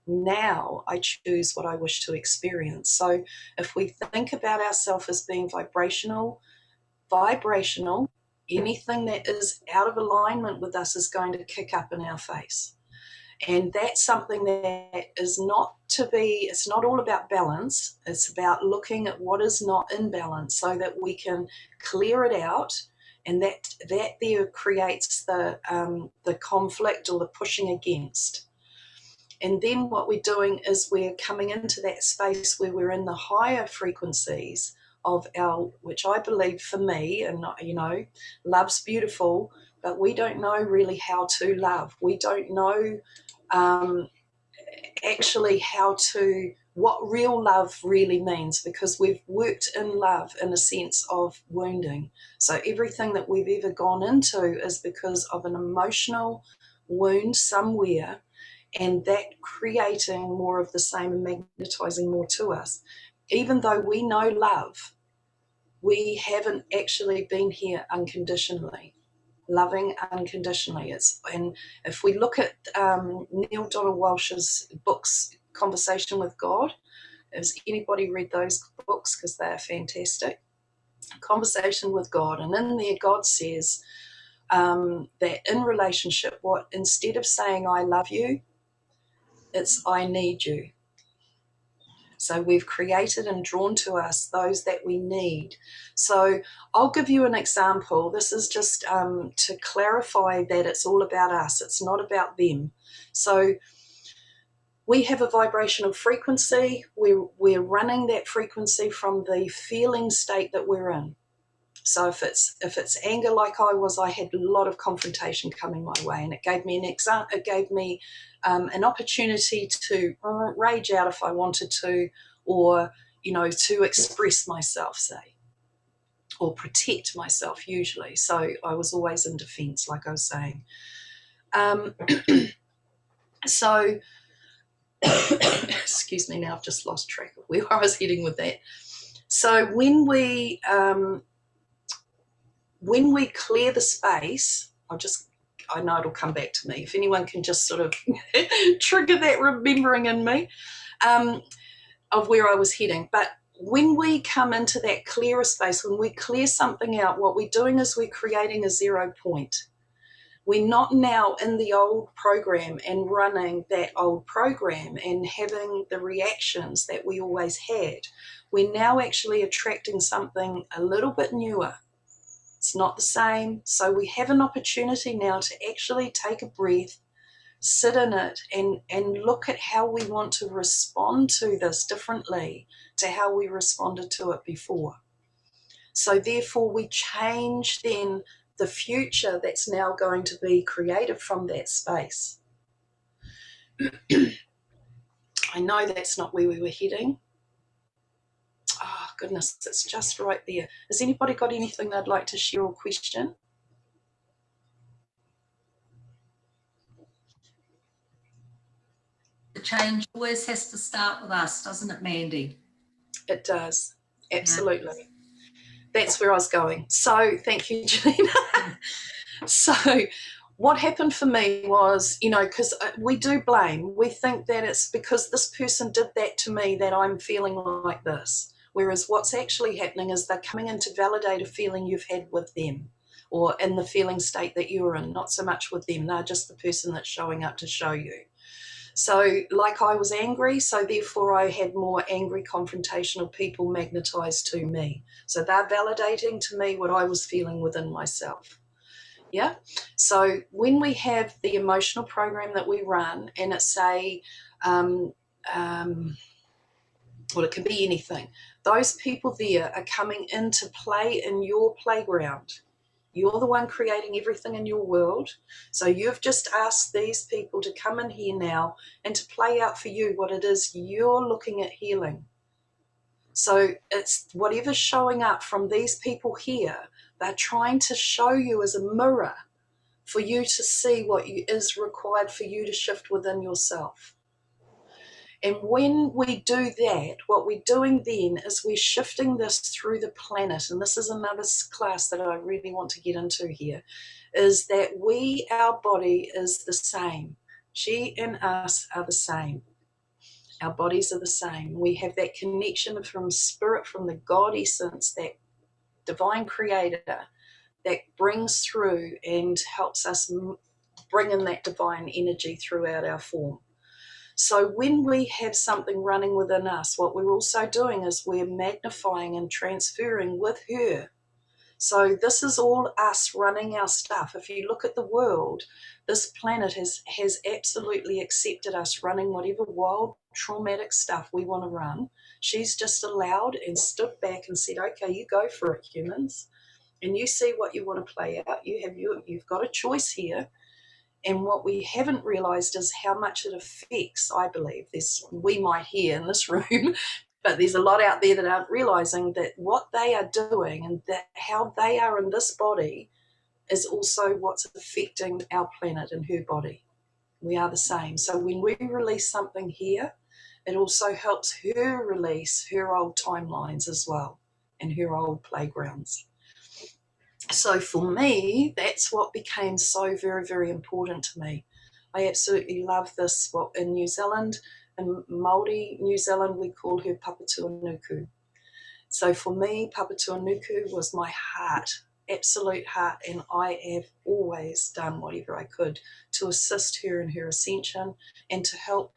Now I choose what I wish to experience. So if we think about ourselves as being vibrational, anything that is out of alignment with us is going to kick up in our face. And that's something that is not to be, it's not all about balance. It's about looking at what is not in balance so that we can clear it out. And that there creates the conflict or the pushing against. And then what we're doing is we're coming into that space where we're in the higher frequencies of which I believe for me, and love's beautiful, but we don't know really how to love. We don't know actually what real love really means, because we've worked in love in a sense of wounding. So everything that we've ever gone into is because of an emotional wound somewhere, and that creating more of the same and magnetizing more to us. Even though we know love, we haven't actually been here unconditionally, loving unconditionally. And if we look at Neil Donald Walsh's books, Conversation with God, has anybody read those books? Because they're fantastic. Conversation with God. And in there, God says that in relationship, instead of saying I love you, it's I need you. So we've created and drawn to us those that we need. So I'll give you an example. This is just to clarify that it's all about us. It's not about them. So we have a vibrational frequency. We're running that frequency from the feeling state that we're in. So if it's anger, like I had a lot of confrontation coming my way, and it gave me an opportunity to rage out if I wanted to, or to express myself, say, or protect myself usually. So I was always in defense, like I was saying. So excuse me, now I've just lost track of where I was heading with that. So when we clear the space, I know it'll come back to me. If anyone can just sort of trigger that remembering in me of where I was heading. But when we come into that clearer space, when we clear something out, what we're doing is we're creating a 0 point. We're not now in the old program and running that old program and having the reactions that we always had. We're now actually attracting something a little bit newer. It's not the same. So we have an opportunity now to actually take a breath, sit in it, and look at how we want to respond to this differently to how we responded to it before. So therefore we change then the future that's now going to be created from that space. I know that's not where we were heading. Oh, goodness, it's just right there. Has anybody got anything they'd like to share or question? The change always has to start with us, doesn't it, Mandy? It does, absolutely. Yeah. That's where I was going. So thank you, Janina. So what happened for me was, because we do blame. We think that it's because this person did that to me that I'm feeling like this. Whereas what's actually happening is they're coming in to validate a feeling you've had with them, or in the feeling state that you're in, not so much with them. They're just the person that's showing up to show you. So like I was angry, so therefore I had more angry confrontational people magnetized to me. So they're validating to me what I was feeling within myself. Yeah. So when we have the emotional program that we run, and it's um, um, well, it can be anything. Those people there are coming in to play in your playground. You're the one creating everything in your world. So you've just asked these people to come in here now and to play out for you what it is you're looking at healing. So it's whatever's showing up from these people here, they're trying to show you as a mirror for you to see what is required for you to shift within yourself. And when we do that, what we're doing then is we're shifting this through the planet. And this is another class that I really want to get into here, is that our body is the same. She and us are the same. Our bodies are the same. We have that connection from spirit, from the God essence, that divine creator that brings through and helps us bring in that divine energy throughout our form. So when we have something running within us, what we're also doing is we're magnifying and transferring with her. So this is all us running our stuff. If you look at the world, this planet has absolutely accepted us running whatever wild, traumatic stuff we want to run. She's just allowed and stood back and said, okay, you go for it, humans. And you see what you want to play out. You've got a choice here. And what we haven't realized is how much it affects, I believe. We might hear in this room, but there's a lot out there that aren't realizing that what they are doing and that how they are in this body is also what's affecting our planet and her body. We are the same. So when we release something here, it also helps her release her old timelines as well and her old playgrounds. So for me, that's what became so very, very important to me. I absolutely love this. Well, in New Zealand, in Māori New Zealand, we call her Papatūānuku. So for me, Papatūānuku was my heart, absolute heart, and I have always done whatever I could to assist her in her ascension and to help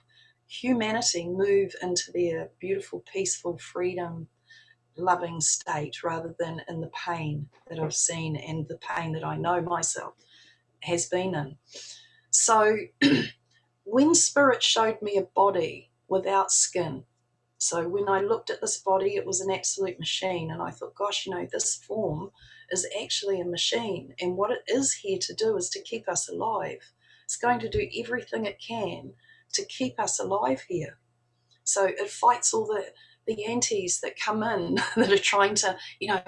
humanity move into their beautiful, peaceful, freedom, loving state rather than in the pain that I've seen and the pain that I know myself has been in. So when Spirit showed me a body without skin, so when I looked at this body, it was an absolute machine. And I thought, gosh, this form is actually a machine. And what it is here to do is to keep us alive. It's going to do everything it can to keep us alive here. So it fights all the antis that come in that are trying to,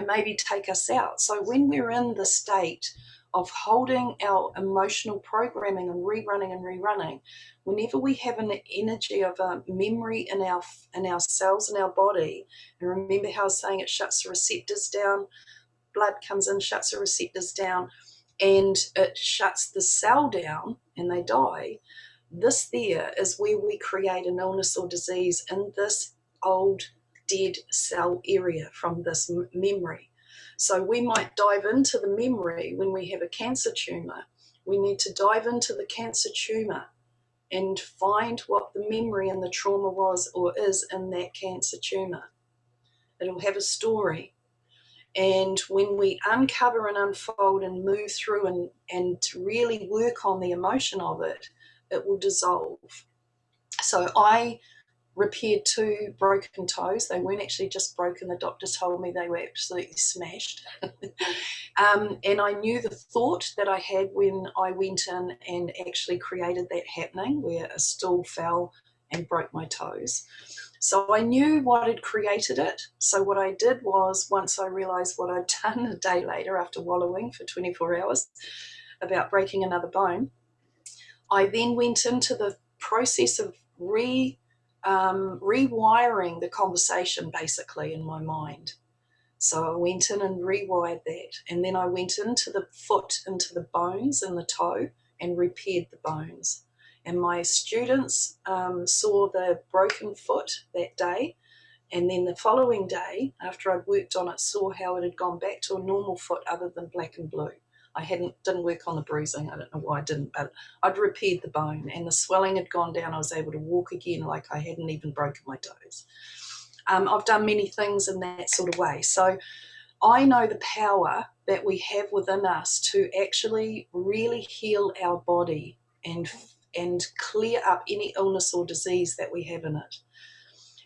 maybe take us out. So when we're in the state of holding our emotional programming and rerunning, whenever we have an energy of a memory in our cells in our body, and remember how I was saying it shuts the receptors down, blood comes in, shuts the receptors down, and it shuts the cell down and they die. This there is where we create an illness or disease in this old dead cell area from this memory. So we might dive into the memory when we have a cancer tumor. We need to dive into the cancer tumor and find what the memory and the trauma was or is in that cancer tumor. It'll have a story. And when we uncover and unfold and move through and really work on the emotion of it, it will dissolve. So I repaired 2 broken toes. They weren't actually just broken. The doctor told me they were absolutely smashed. And I knew the thought that I had when I went in and actually created that happening where a stool fell and broke my toes. So I knew what had created it. So what I did was, once I realized what I'd done a day later after wallowing for 24 hours about breaking another bone, I then went into the process of rewiring the conversation basically in my mind. So I went in and rewired that. And then I went into the foot, into the bones and the toe and repaired the bones. And my students saw the broken foot that day. And then the following day, after I'd worked on it, saw how it had gone back to a normal foot other than black and blue. I didn't work on the bruising. I don't know why I didn't, but I'd repaired the bone and the swelling had gone down. I was able to walk again like I hadn't even broken my toes. I've done many things in that sort of way. So I know the power that we have within us to actually really heal our body and clear up any illness or disease that we have in it.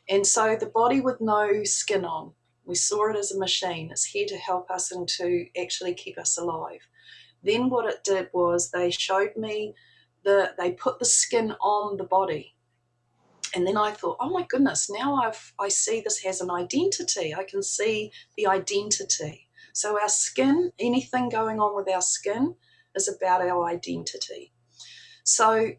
And so the body with no skin on, we saw it as a machine. It's here to help us and to actually keep us alive. Then what it did was they showed me they put the skin on the body. And then I thought, oh my goodness, now I see this has an identity. I can see the identity. So our skin, anything going on with our skin is about our identity. So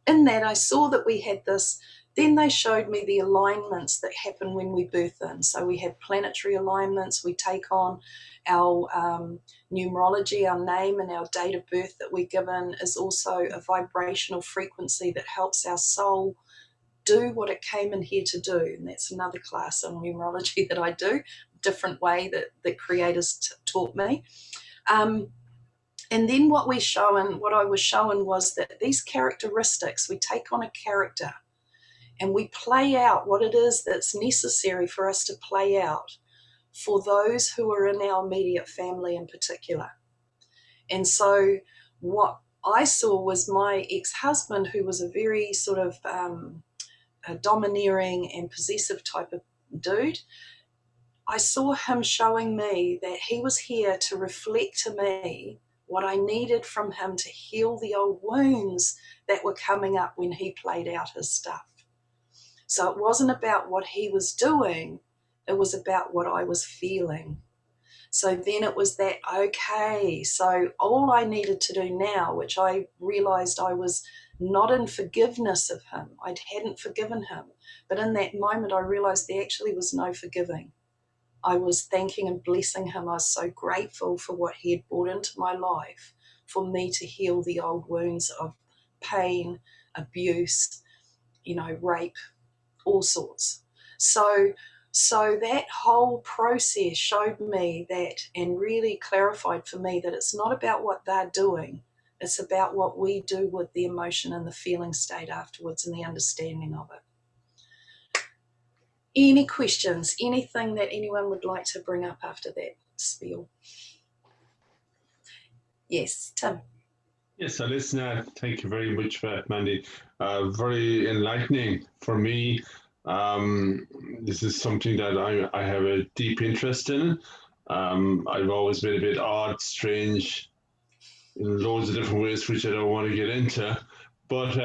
in that, I saw that we had this. Then they showed me the alignments that happen when we birth in. So we have planetary alignments. We take on our numerology, our name and our date of birth that we're given is also a vibrational frequency that helps our soul do what it came in here to do. And that's another class on numerology that I do, different way that creators taught me. And then what I was shown was that these characteristics, we take on a character and we play out what it is that's necessary for us to play out for those who are in our immediate family in particular. And so what I saw was my ex-husband, who was a very sort of a domineering and possessive type of dude. I saw him showing me that he was here to reflect to me what I needed from him to heal the old wounds that were coming up when he played out his stuff. So it wasn't about what he was doing, it was about what I was feeling. So then it was that, okay, so all I needed to do now, which I realized I was not in forgiveness of him, I hadn't forgiven him, but in that moment I realized there actually was no forgiving. I was thanking and blessing him. I was so grateful for what he had brought into my life for me to heal the old wounds of pain, abuse, rape, all sorts. So that whole process showed me that and really clarified for me that it's not about what they're doing. It's about what we do with the emotion and the feeling state afterwards and the understanding of it. Any questions? Anything that anyone would like to bring up after that spiel? Yes, Tim. Yes, so listen, thank you very much for that, Mandy. Very enlightening for me. This is something that I have a deep interest in. I've always been a bit odd, strange, in loads of different ways, which I don't want to get into. But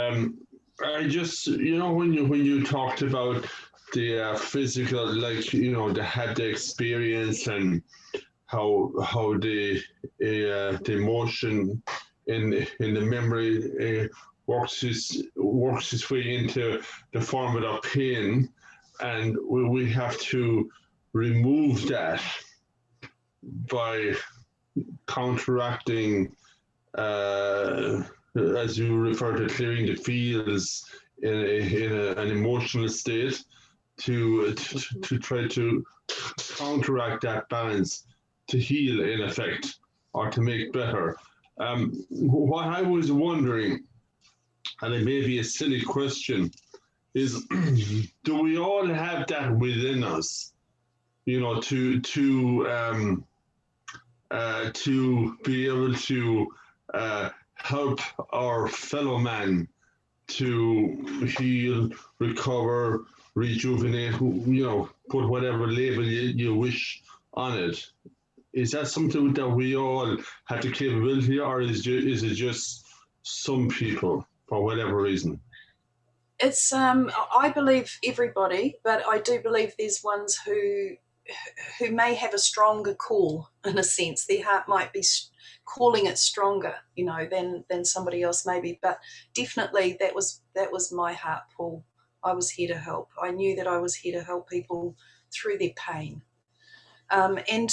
I just, when you talked about the physical, they had the experience and how the emotion in the memory works its way into the form of our pain, and we have to remove that by counteracting, as you refer to, clearing the fields in an emotional state to try to counteract that balance, to heal in effect, or to make better. What I was wondering, and it may be a silly question, is do we all have that within us, to be able to help our fellow man to heal, recover, rejuvenate, put whatever label you wish on it? Is that something that we all have the capability, or is it just some people for whatever reason? It's I believe everybody, but I do believe there's ones who may have a stronger call, in a sense. Their heart might be calling it stronger, than somebody else maybe. But definitely that was my heart pull. I was here to help. I knew that I was here to help people through their pain. And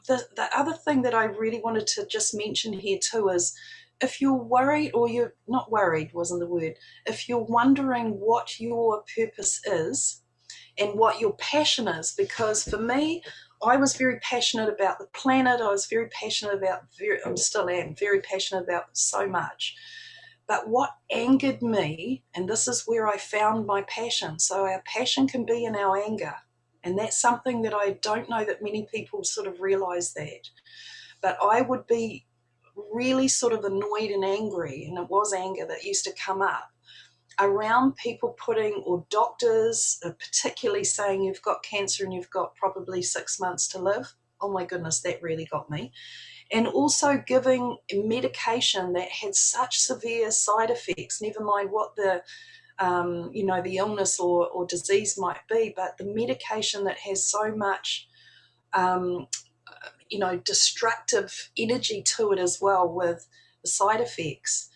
the other thing that I really wanted to just mention here too is, if you're worried, or you're not worried, wasn't the word, if you're wondering what your purpose is and what your passion is, because for me, I was very passionate about the planet. I was very passionate about, I still am very passionate about so much. But what angered me, and this is where I found my passion. So our passion can be in our anger. And that's something that I don't know that many people sort of realize that. But I would be really sort of annoyed and angry, and it was anger that used to come up around people putting, or doctors particularly saying you've got cancer and you've got probably 6 months to live. Oh my goodness, that really got me. And also giving medication that had such severe side effects, never mind what the the illness or disease might be, but the medication that has so much destructive energy to it as well, with the side effects.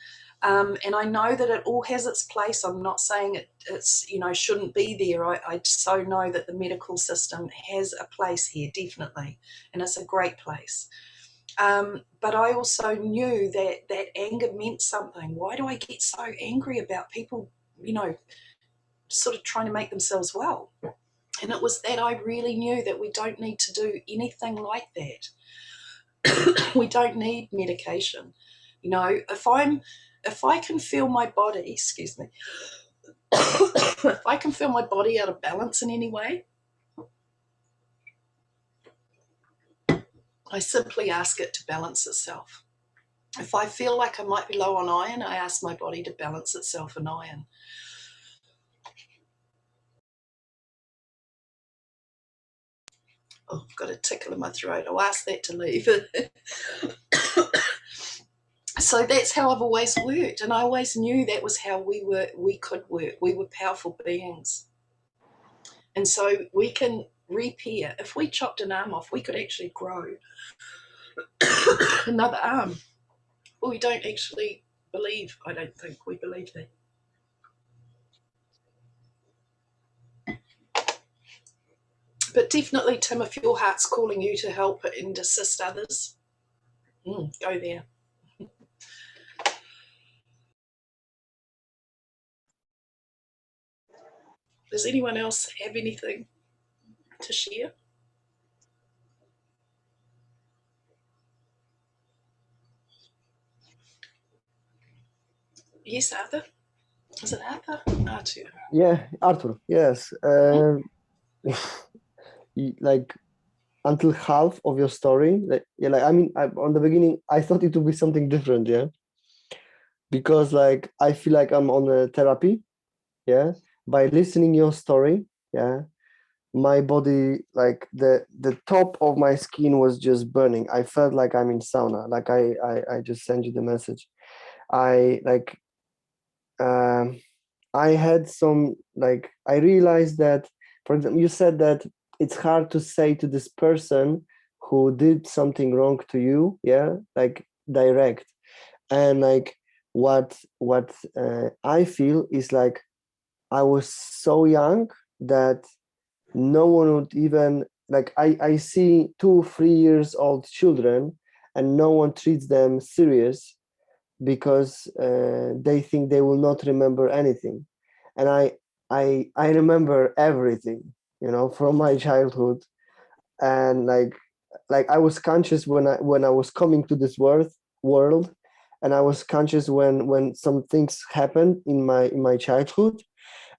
And I know that it all has its place. I'm not saying it's shouldn't be there. I so know that the medical system has a place here, definitely, and it's a great place. But I also knew that anger meant something. Why do I get so angry about people, sort of trying to make themselves well? And it was that I really knew that we don't need to do anything like that. We don't need medication. If I can feel my body, excuse me, if I can feel my body out of balance in any way, I simply ask it to balance itself. If I feel like I might be low on iron, I ask my body to balance itself in iron. Oh, I've got a tickle in my throat. I'll ask that to leave. So that's how I've always worked, and I always knew that was how we could work. We were powerful beings. And so we can repair. If we chopped an arm off, we could actually grow another arm. Well, we don't actually believe, I don't think we believe that. But definitely, Tim, if your heart's calling you to help and assist others, go there. Does anyone else have anything to share? Yes, Arthur? Is it Arthur? Arthur. Yeah, Arthur, yes. Like, until half of your story, on the beginning, I thought it would be something different, yeah? Because, like, I feel like I'm on a therapy, yeah? By listening your story, yeah? My body, like, the top of my skin was just burning. I felt like I'm in sauna. Like, I just sent you the message. I had some, like, I realized that, for example, you said that it's hard to say to this person who did something wrong to you, yeah, like, direct. And like, what I feel is like, I was so young that no one would even, like, I see 2-3 years old children and no one treats them serious because they think they will not remember anything. And I remember everything, from my childhood. And like I was conscious when I was coming to this world, and I was conscious when some things happened in my childhood,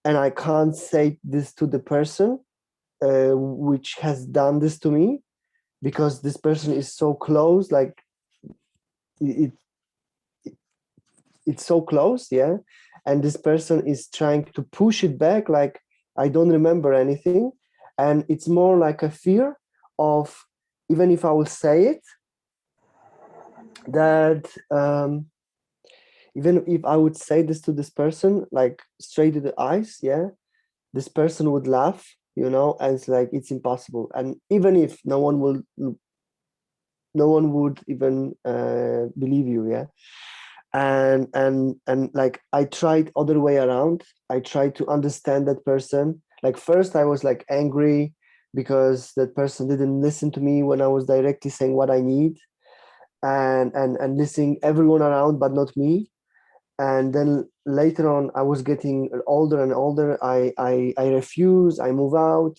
and I can't say this to the person which has done this to me, because this person is so close, like it's so close, yeah. And this person is trying to push it back, like, I don't remember anything. And it's more like a fear of, even if I will say it, that even if I would say this to this person, like, straight to the eyes, yeah, this person would laugh, and it's like, it's impossible. And even if no one would even believe you, yeah. And like, I tried other way around. I tried to understand that person. Like, first I was like angry because that person didn't listen to me when I was directly saying what I need, and listening everyone around but not me. And then later on, I was getting older and older. I refuse, I move out,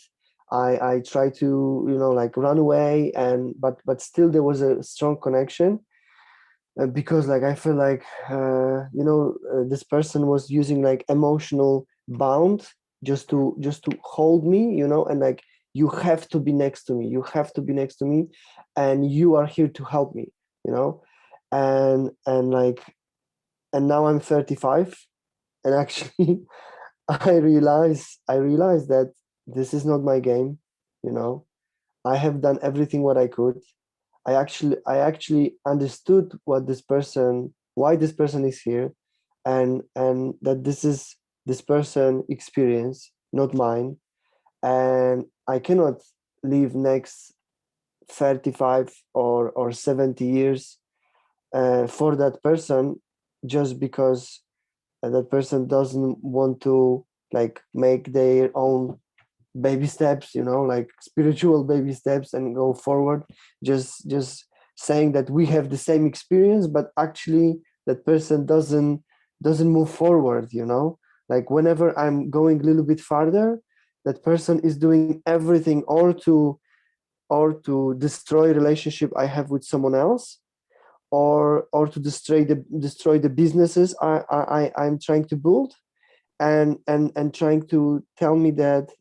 I tried to, you know, like run away, but still there was a strong connection, because like I feel like this person was using like emotional bound just to hold me, you know, and like, you have to be next to me, you have to be next to me, and you are here to help me, you know. And now I'm 35, and actually I realize that this is not my game, you know. I have done everything what I could. I actually understood why this person is here, and that this is this person experience, not mine. And I cannot live next 35 or 70 years for that person, just because that person doesn't want to like make their own baby steps, you know, like spiritual baby steps, and go forward, just saying that we have the same experience, but actually that person doesn't move forward, you know. Like whenever I'm going a little bit farther, that person is doing everything, or to destroy relationship I have with someone else, or to destroy the businesses I'm trying to build, and trying to tell me that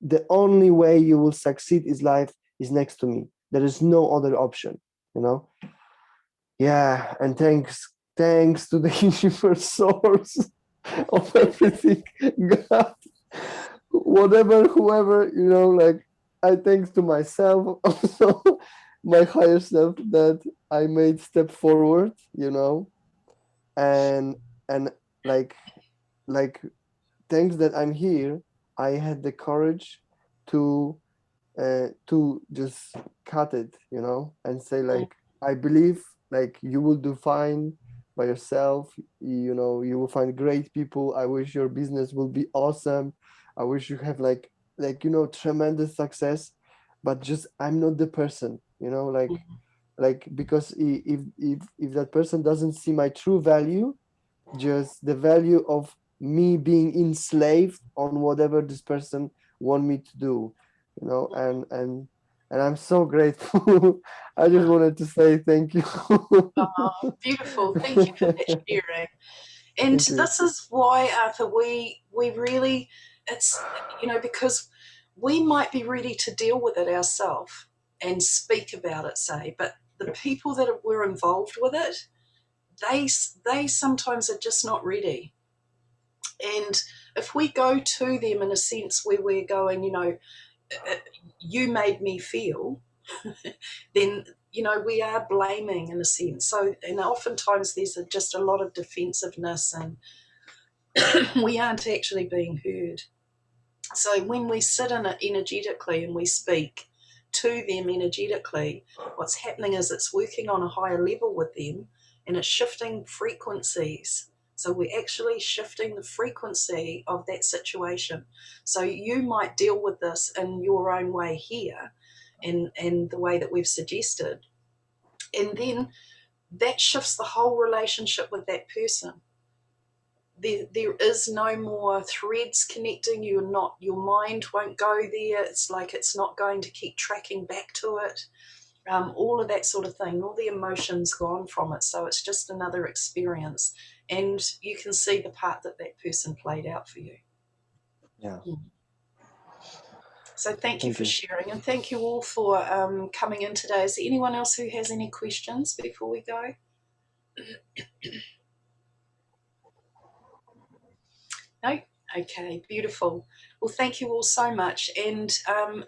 the only way you will succeed is life is next to me. There is no other option, you know. Yeah, and thanks to the universe source of everything, God, whatever, whoever, you know, like, I thanks to myself also, my higher self, that I made step forward, you know. And and like thanks that I'm here, I had the courage to just cut it, you know, and say like, I believe like you will do fine by yourself, you know, you will find great people. I wish your business will be awesome. I wish you have like, you know, tremendous success. But just, I'm not the person, you know, like because if that person doesn't see my true value, just the value of me being enslaved on whatever this person want me to do, you know. And I'm so grateful. I just wanted to say thank you. Oh, beautiful. Thank you for that sharing. And Thank you. this is why, Arthur, we really, it's, because we might be ready to deal with it ourselves and speak about it, say, but the people that were involved with it, they sometimes are just not ready. And if we go to them in a sense where we're going, you made me feel, then we are blaming in a sense. So, and oftentimes there's just a lot of defensiveness, and we aren't actually being heard. So when we sit in it energetically and we speak to them energetically, what's happening is it's working on a higher level with them, and it's shifting frequencies. So we're actually shifting the frequency of that situation. So you might deal with this in your own way here, and the way that we've suggested. And then that shifts the whole relationship with that person. There is no more threads connecting. Your mind won't go there. It's like it's not going to keep tracking back to it. All of that sort of thing, all the emotions gone from it. So it's just another experience, and you can see the part that person played out for you. Yeah. So thank you Thank for you. sharing, and thank you all for coming in today. Is there anyone else who has any questions before we go? No? Okay, beautiful. Well, thank you all so much. And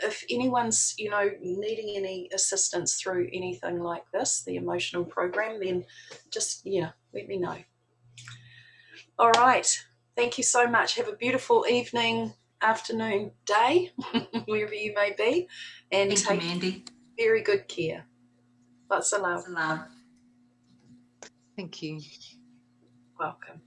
if anyone's, needing any assistance through anything like this, the emotional program, then just, let me know. All right. Thank you so much. Have a beautiful evening, afternoon, day, wherever you may be. And Thank you, take Mandy. very good care. Lots of love. Lots of love. Thank you. Welcome.